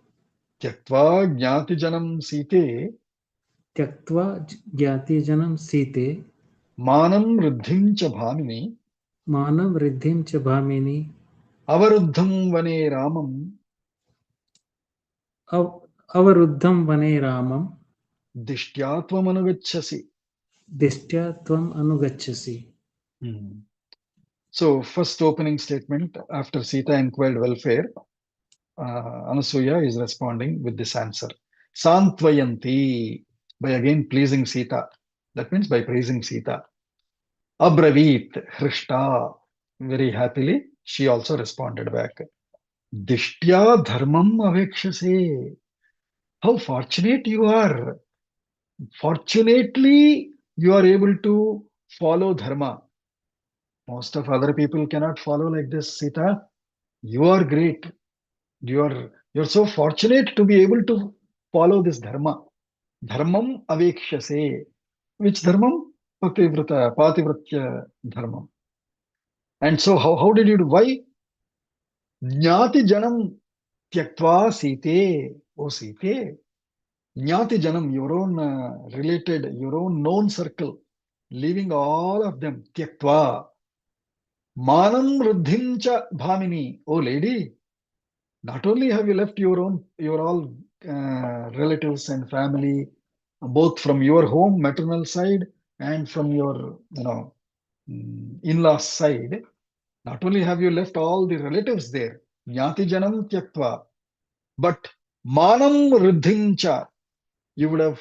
Tyaktva Jnatijanam Site त्यक्त्वा ज्ञातिजनं सीते Manam Riddhim Cha Bhamini मानव वृद्धिं च भामिनी Avaruddham Vane Ramam अवरुद्धं वने रामं Dishtya Tvam Anugachasi. दिष्ट्या त्वम् अनुगच्छसि. So, first opening statement after Sita inquired welfare, Anasuya is responding with this answer. Santvayanti, by again pleasing Sita. That means by praising Sita. Abravit, Hrishta, very happily, she also responded back. Dishtya dharmam avekshase. How fortunate you are. Fortunately, you are able to follow dharma. Most of other people cannot follow like this, Sita. You are great. You're so fortunate to be able to follow this dharma. Dharmam avekshase. Which dharmam? Pativratya dharmam. And so how did you do? Why? Jnati janam tyaktva site. Oh site. Jnati janam, your own related, your own known circle, leaving all of them. Tyaktva. Manam ruddhim cha bhamini. Oh lady, not only have you left your all relatives and family, both from your home maternal side and from your in-laws side, not only have you left all the relatives there, jnati janam tyaktva, but manam riddhincha, you would have,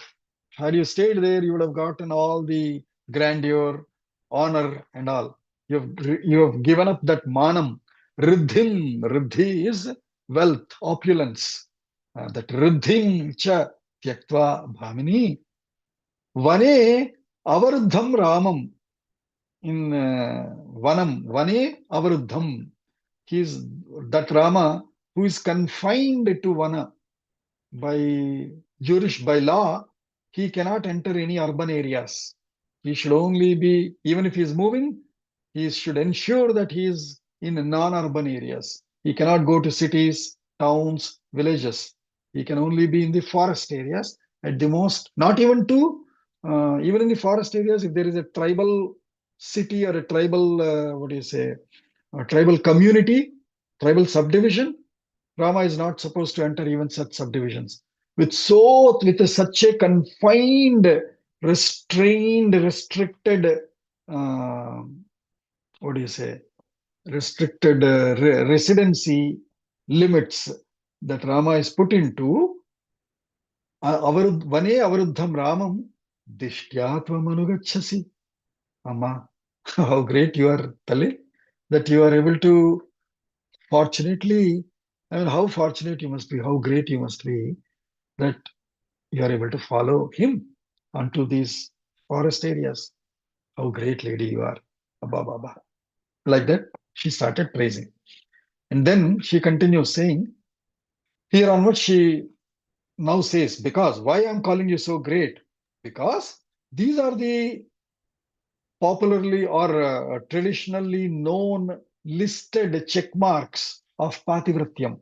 had you stayed there, you would have gotten all the grandeur, honor and all. You have given up that manam. Riddhim, riddhi is wealth, opulence. That riddhim cha tyaktva bhamini. Vane avaruddham ramam. In Vane avaruddham. He is that Rama who is confined to Vana by law. He cannot enter any urban areas. He should only be, even if he is moving, he should ensure that he is in non-urban areas. He cannot go to cities, towns, villages. He can only be in the forest areas at the most, not even even in the forest areas, if there is a tribal city or a tribal, a tribal community, tribal subdivision, Rama is not supposed to enter even such subdivisions. With such a confined, restrained, restricted, uh, restricted residency limits that Rama is put into, Vane avaruddham Ramam Dishtyaatvam anugachasi. Amma, how great you are, Tali, that you are able to, fortunately, I mean, how fortunate you must be, how great you must be, that you are able to follow him onto these forest areas. How great lady you are, Abba Baba. Like that, she started praising. And then she continues saying, here onwards, she now says, because why I'm calling you so great? Because these are the popularly or traditionally known listed check marks of Pativratyam.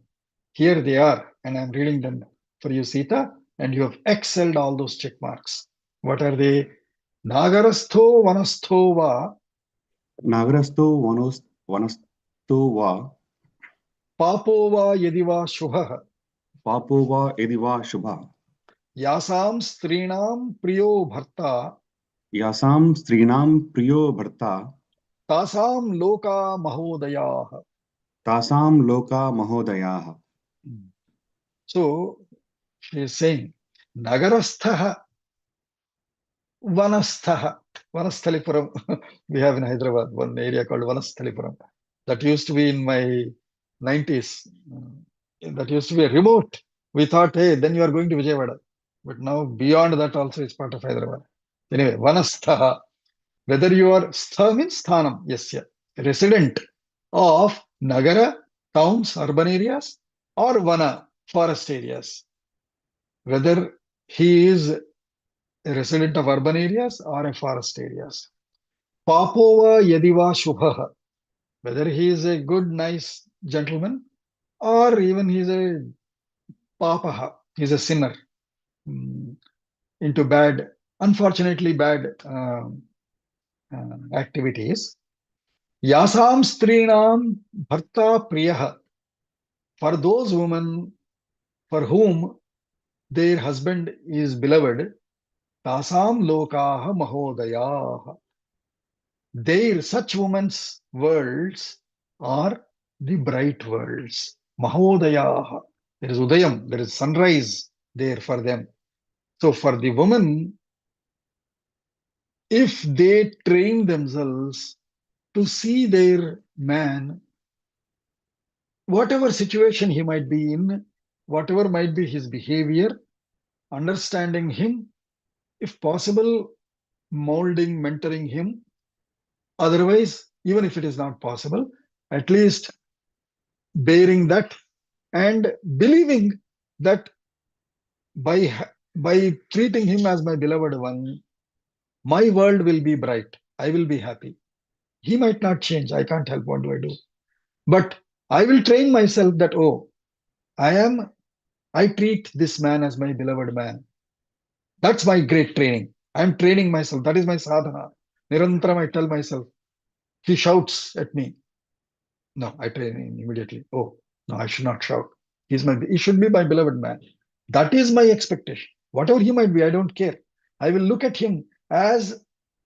Here they are, and I'm reading them for you, Sita, and you have excelled all those check marks. What are they? Nagarastho vanastho va, Nagarasto vanasto va, papo va yediva shubha, papo va ediva shubha, yasam strinam priyo bharta, yasam strinam priyo bharta, tasam loka mahodayah. tasam loka mahodayah. So she is saying, Nagarastha Vanastha, Vanasthalipuram. We have in Hyderabad one area called Vanasthalipuram. That used to be in my 90s. That used to be a remote. We thought, hey, then you are going to Vijayawada. But now beyond that also is part of Hyderabad. Anyway, Vanastha. Whether you are Stha means Sthanam, yes, yeah, resident of Nagara, towns, urban areas, or Vana, forest areas. Whether he is a resident of urban areas or a forest areas. Papova yadiva shubha, whether he is a good, nice gentleman or even he is a papaha, he is a sinner into bad, unfortunately bad activities. Yasam strinam bharta priyaha, for those women for whom their husband is beloved, tasam lokaha mahodayah. Such women's worlds are the bright worlds. Mahodayah. There is Udayam, there is sunrise there for them. So for the woman, if they train themselves to see their man, whatever situation he might be in, whatever might be his behavior, understanding him, if possible, molding, mentoring him. Otherwise, even if it is not possible, at least bearing that and believing that by treating him as my beloved one, my world will be bright. I will be happy. He might not change. I can't help. What do I do? But I will train myself that, oh, I treat this man as my beloved man. That's my great training. I'm training myself. That is my sadhana. Nirantaram, I tell myself, he shouts at me. No, I train him immediately. Oh, no, I should not shout. He should be my beloved man. That is my expectation. Whatever he might be, I don't care. I will look at him as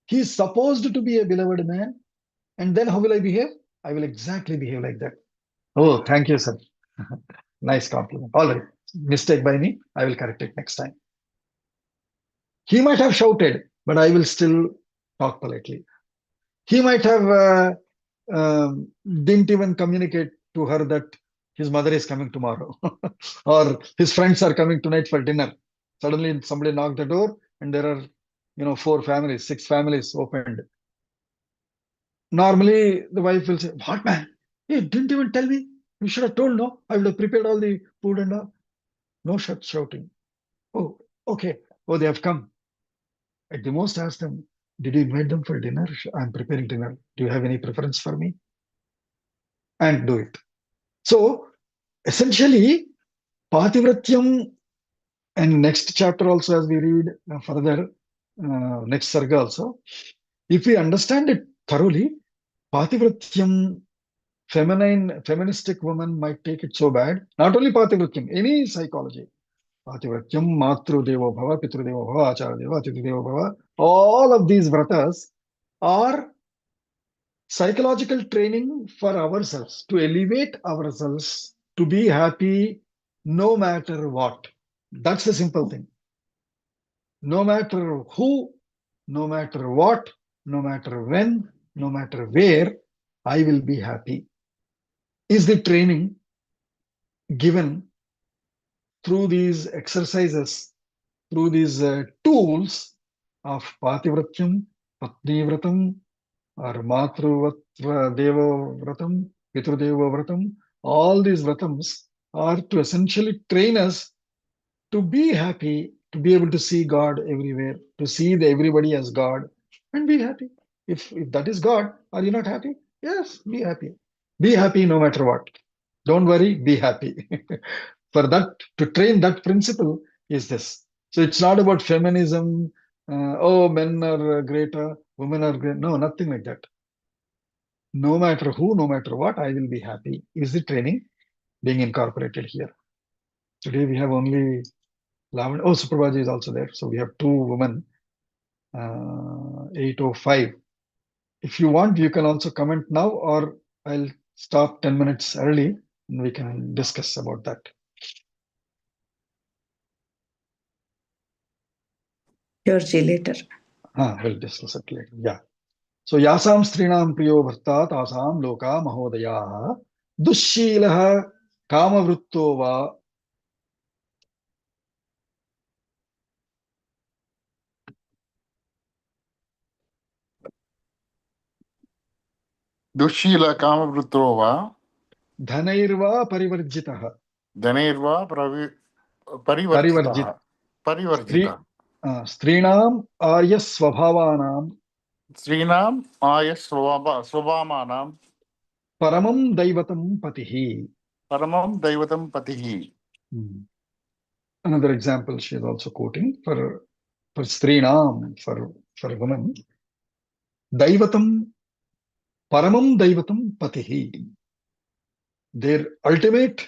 he's supposed to be a beloved man. And then how will I behave? I will exactly behave like that. Oh, thank you, sir. Nice compliment. All right. Mistake by me. I will correct it next time. He might have shouted, but I will still talk politely. He might have didn't even communicate to her that his mother is coming tomorrow or his friends are coming tonight for dinner. Suddenly somebody knocked the door and there are, 4 families, 6 families opened. Normally the wife will say, what man? You didn't even tell me. You should have told, no? I would have prepared all the food and all. No shouting. Oh, okay. Oh, they have come. At the most ask them, did you invite them for dinner? I'm preparing dinner. Do you have any preference for me? And do it. So essentially, Pativratyam, and next chapter also, as we read further, next sarga also, if we understand it thoroughly, Pativratyam, feministic woman might take it so bad. Not only Pativratyam, any psychology. Pativratyam, Matru Devo Bhava, Pitru Devo Bhava, Achara Deva, Atithi Devo Bhava. All of these vratas are psychological training for ourselves, to elevate ourselves, to be happy no matter what. That's the simple thing. No matter who, no matter what, no matter when, no matter where, I will be happy. Is the training given through these exercises, through these tools of Pativratyam, Patnivratam, or Matruvatva Deva Vratam, Pitrudeva Vratam. All these Vratams are to essentially train us to be happy, to be able to see God everywhere, to see everybody as God, and be happy. If that is God, are you not happy? Yes, be happy. Be happy no matter what. Don't worry, be happy. For that, to train that principle is this. So it's not about feminism. Oh, men are greater, women are great. No, nothing like that. No matter who, no matter what, I will be happy. Is the training being incorporated here? Today we have only Lavanya. Oh, Suprabhaji is also there. So we have two women. 8:05. If you want, you can also comment now, or I'll stop 10 minutes early and we can discuss about that. Georgie, later. We'll discuss it later. Yeah. So yasam strinam priyo bharta tasam loka mahodaya dushshīlaha kamavritto va. दुःशील कामवृत्तो वा Dhanairva parivarjitaha. धनैर्वा परिवर्तितः परिवर्जितः Strinam arya swabhavanam स्त्रीणाम् स्वभावानां paramam daivatam patihi. परमं दैवतं पतिः. Another example she is also quoting for strinam, for women. Daivatam, paramam daivatam patihi. Their ultimate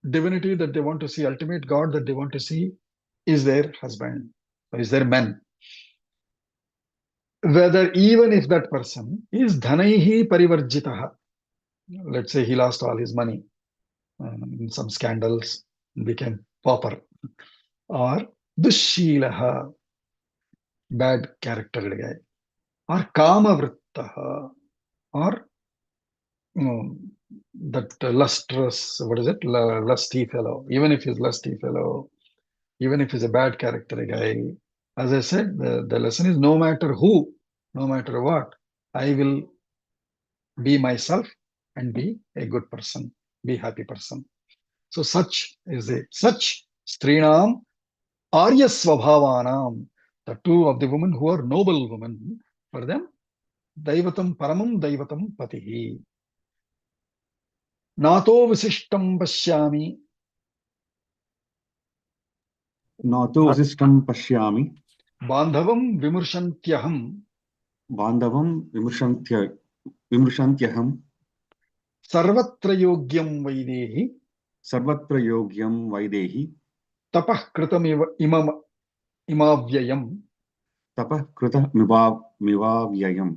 divinity that they want to see, ultimate God that they want to see is their husband, is their man. Whether even if that person is dhanaihi parivarjitaha, let's say he lost all his money in some scandals, became pauper, or dushshilaha, bad character guy, or kamavrittaha, or that lustrous, what is it, lusty fellow. Even if he's lusty fellow, even if he's a bad character guy, as I said, the lesson is no matter who, no matter what, I will be myself and be a good person, be a happy person. So such is it. Such strinam arya swabhavanam, the two of the women who are noble women, for them, daivatam paramam daivatam patihi. Nato visishtam pashyami. नातो वसिष्ठं पश्यामि Bandhavam vimurshanthyaham. बान्धवं विमृशन्त्यहं Sarvatra yogyam vaidehi. सर्वत्र योग्यं Vaidehi Tapah kritam imavyayam. तपः कृतः मिवाव्ययम्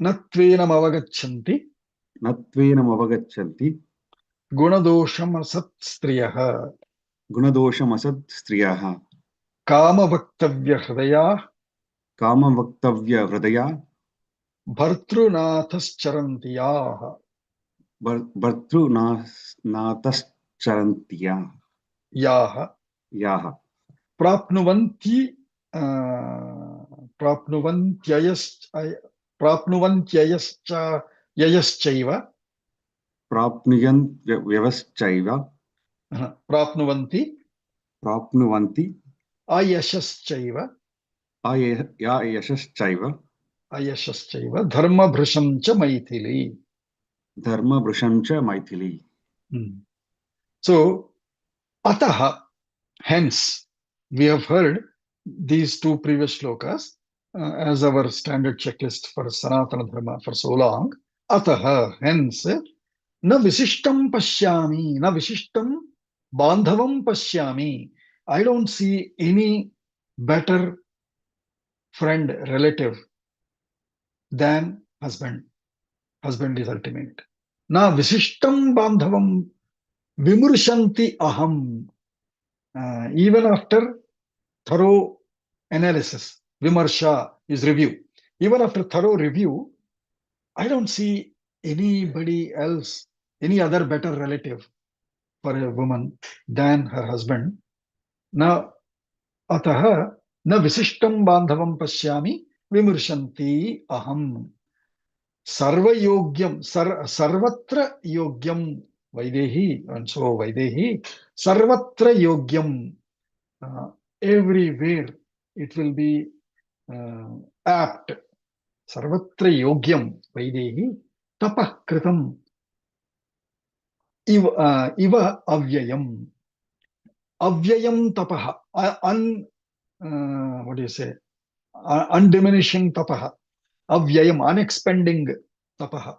Natvenam avagachanti. नत्वेनमवगच्छन्ति Gunadosham asat striyaha. गुणदोषमसत् स्त्रियः Kama vaktavya hridaya. कामवक्तव्यहृदया Bhartrunathascharantiyaha. भर्तृनाथश्चरन्त्या Yaha. याः Prapnuvanti. Prapnuvantyayascha प्राप्नुयन् व्यवश्चैव Prapnuvanti प्राप्नुवन्ति ayashaschaiva यशश्चैव dharma bhrisham cha maithili. धर्मभृशं च Maithili. So ataha, hence, we have heard these two previous shlokas as our standard checklist for Sanatana Dharma for so long. Ataha, hence, na visishtam pashyami, na visishtam bandhavam pashyami. I don't see any better friend, relative than husband. Husband is ultimate. Na visishtam bandhavam vimurshanti aham. Even after thorough analysis, vimarsha is review. Even after thorough review, I don't see anybody else, any other better relative for a woman than her husband. Na ataha na visishtam bandhavam pashyami vimurshanti aham. Sarva yogyam, sarvatra yogyam Vaidehi, and so Vaidehi, Sarvatra Yogyam, everywhere it will be apt. Sarvatra Yogyam, Vaidehi, Tapah Kritam, Iva Avyayam. Avyayam Tapaha, what do you say? Undiminishing Tapaha. Avyayam, unexpending Tapaha.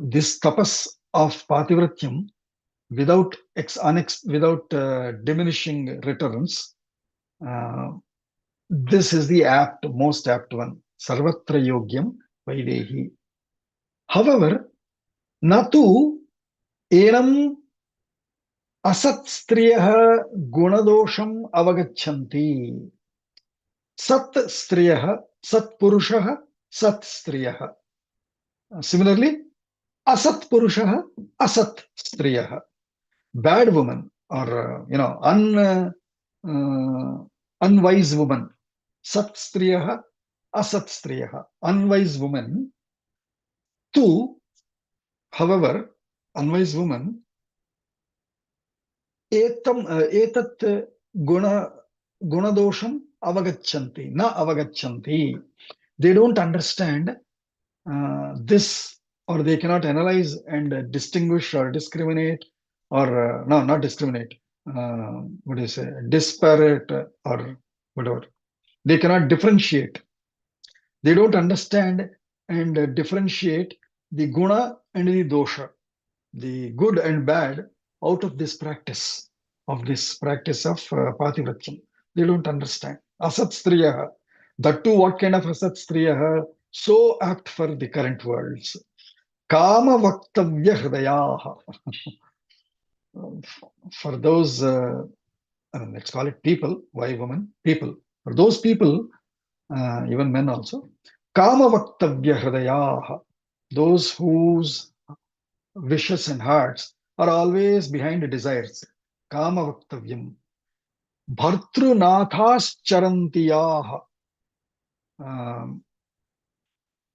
This tapas of Pativratyam, without diminishing returns, this is the most apt one. Sarvatra Yogyam Vaidehi. However, Natu Enam Asat Striyaha Gunadosham Avagachanti. Sat Striyaha, Sat Purushaha, Sat Striyaha. Similarly, Asat Purushaha, Asat Striyaha. Bad woman or unwise woman. Sat Striyaha, Asat Striyaha. Unwise woman. Two, however, unwise woman, etat gunadosham avagachanti, na avagachanti. They don't understand this, or they cannot analyze and distinguish or discriminate, or no, not discriminate. What do you say? Disparate or whatever. They cannot differentiate. They don't understand and differentiate the guna and the dosha, the good and bad, out of this practice of Pativratyam. They don't understand. Asat Striyaha. That too, what kind of Asat Striyaha? So apt for the current worlds. Kama Vaktavya Hridayaha. For those, let's call it people, why women? People. For those people, even men also. Kama Vaktavya Hridayaha. Those whose wishes and hearts are always behind the desires. Kama Vaktavyam. Bhartru Nathas Charantiyaha.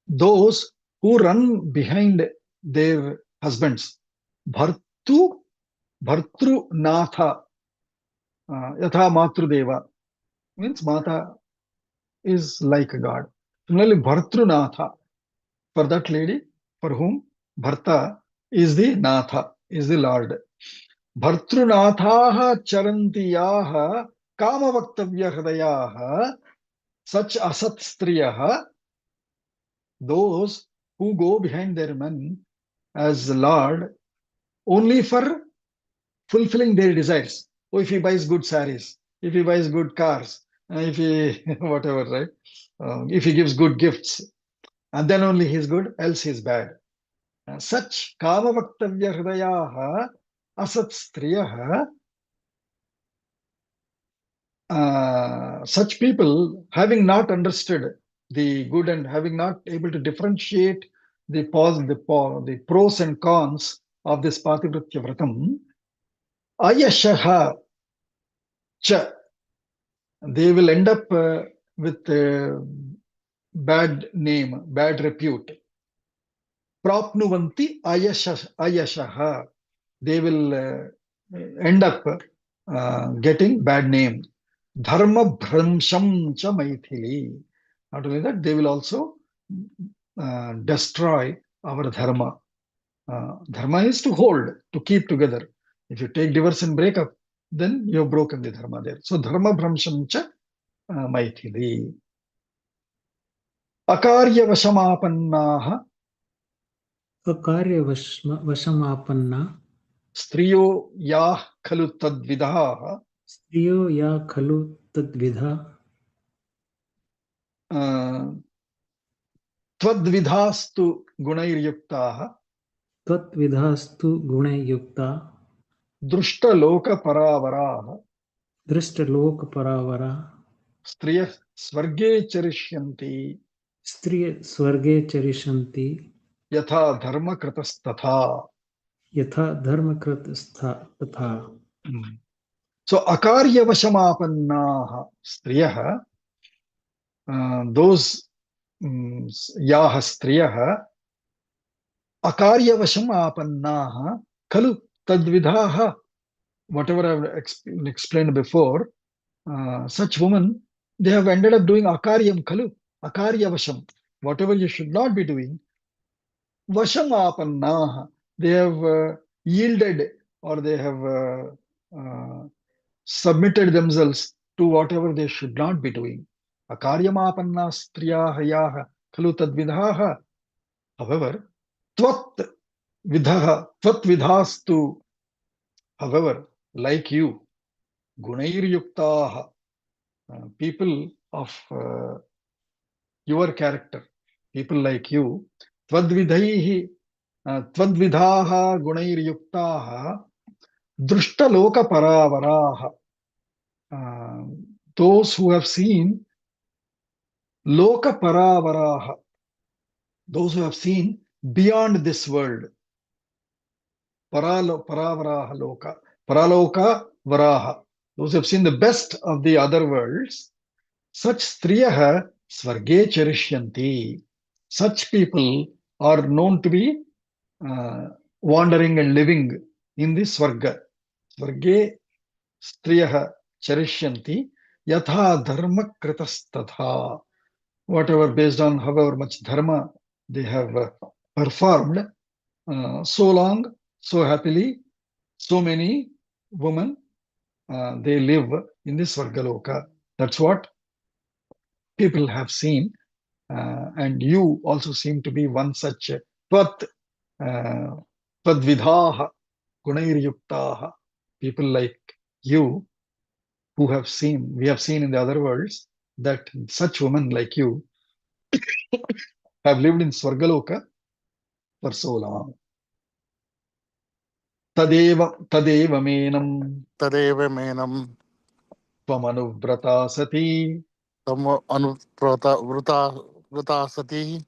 Those who run behind their husbands. Bhartru Natha. Yatha Matru Deva. Means Mata is like a god. Similarly, Bhartru Natha. For that lady, for whom Bharta is the Natha, is the Lord. Bhartrunathaha charantiyaha kamavaktavya hridayaha, such asat striyaha, those who go behind their men as Lord only for fulfilling their desires. Oh, if he buys good saris, if he buys good cars, if he whatever, right? If he gives good gifts, and then only he's good, else he's bad. Such kamavaktavya hridayaha asat striyaha, such people, having not understood the good and having not able to differentiate the pros and cons of this Pativritya Vratam, ayashaha cha, they will end up with a bad name, bad repute. Prapnuvanti ayashaha, they will end up getting bad name. Dharma Bhramsham cha Maithili. Not only that, they will also destroy our dharma. Dharma is to hold, to keep together. If you take divorce and break up, then you've broken the dharma there. So Dharma Bhramsham cha Maithili. Akarya Vashamapannaha. Akarya Vashamapanna. Striyo yah khalu tadvidaha. Striyo ya khalu tadvidha. Twadvidhastu gunairyuktaha. Tvatvidhastu gune yukta. Drushta loka paravaraha. Drishta lok paravara. Striya swarge charishyanti. Striya swarge charishanti. Yatha dharma kratastatha. Yatha dharma kratastha tatha. So akarya vashamapannaha striyaha, those yaha striyaha akaryavasham apannaha kalu tadvidaha. Whatever I've explained before, such women, they have ended up doing akaryam kalu, akaryavasham. Whatever you should not be doing, vasham apannaha. They have yielded, or they have submitted themselves to whatever they should not be doing. Akaryamapanna striyaha yaha kalu tadvidaha. However, tvat vidhastu, however, like you, gunair yuktaha, people of your character, people like you, tvadvidhaihi, tvadvidhaha gunair yuktaha, društaloka paravaraha. Those who have seen loka paravaraha, those who have seen beyond this world. Paravaraha loka, paraloka varaha, those who have seen the best of the other worlds. Such striyaha svarge cherishyanti. Such people are known to be wandering and living in the Svarga. Svarge striyaha cherishyanti yatha dharma kritastatha. Whatever, based on however much dharma they have performed, so long, so happily, so many women, they live in the Svargaloka. That's what people have seen. And you also seem to be one such tadvidhaha gunair yuktaha, people like you who have seen, we have seen in the other worlds that such women like you have lived in Svargaloka for so long. Tadeva menam Tadeva menam tvamanuvrata sati tam vrata sati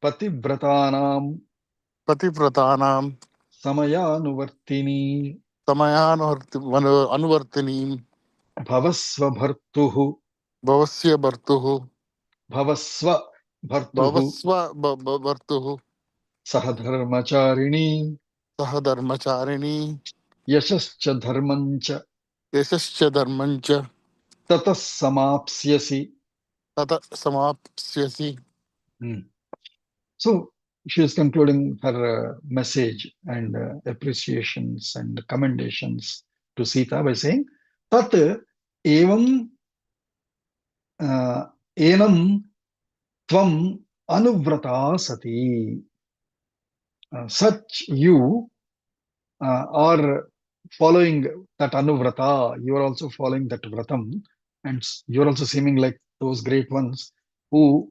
pativratanam patipratanam samayanuvartini anuvartinim bhavasva bhartuhu bhavasya bhartuhu bhavasva bhartuhu bhavasva bhartuhu sahadharmacharini sahadharmacharini yashascha dharmancha yashascha dharmancha tatas samapsyasi. tata samapsyasi. So she is concluding her message and appreciations and commendations to Sita by saying, Tat evam enam tvam anuvrata sati. Such you are following that anuvrata, you are also following that vratam, and you are also seeming like those great ones who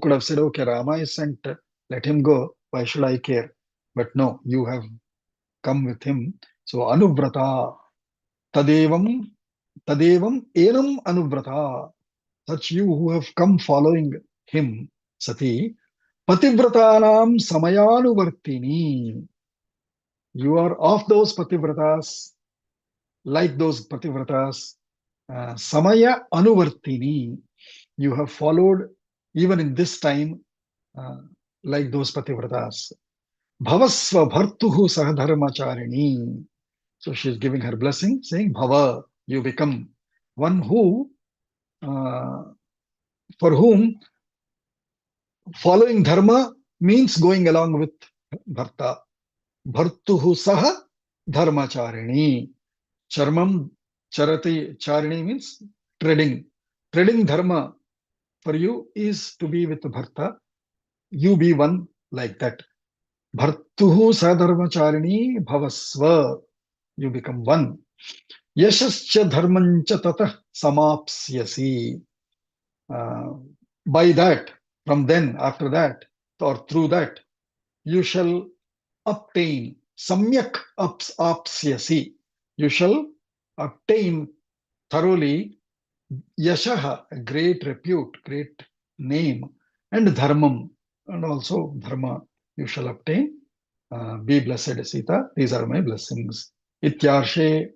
could have said, okay, Rama is sent, let him go, why should I care? But no, you have come with him. So anuvrata, tadevam enam anuvrata, such you who have come following him, sati, pativratanam samayanuvartini. You are of those pativratas, like those pativratas, samaya anuvartini. You have followed even in this time, like those pativratas. Bhavasva bhartuhu sahadharmacharini. So she is giving her blessing, saying, Bhava, you become one who, for whom following dharma means going along with bharta. Bhartuhu saha dharmacharini. Charmam charati charini means treading. Treading dharma for you is to be with bharta. You be one like that. Bhartuhu sadharmacharini bhavasva. You become one. Yashascha dharmancha tatah samapsyasi. By that, from then, after that, or through that, you shall obtain samyak apsyasi. You shall obtain thoroughly yashaha, a great repute, great name, and dharmam, and also dharma you shall obtain. Be blessed, Sita. These are my blessings. Ityarshe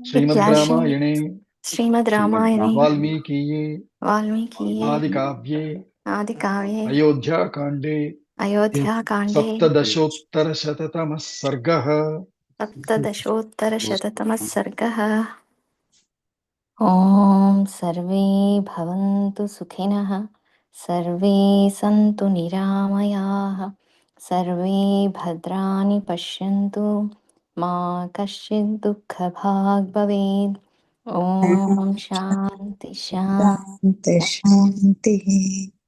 Srimad Ityashe Ramayane Srimad Ramayane Valmikiye Valmikiye Adikavye Adikavye Ayodhya Kande अयोध्याकाण्डे सप्तदशोत्तरशततमः सर्गः। सप्तदशोत्तरशततमः सर्गः। ॐ सर्वे भवन्तु सुखिनः, सर्वे सन्तु निरामयाः, सर्वे भद्राणि पश्यन्तु, मा कश्चित् दुःखभाग् भवेत्। ॐ शान्ति शान्ति शान्ति शान्तिः।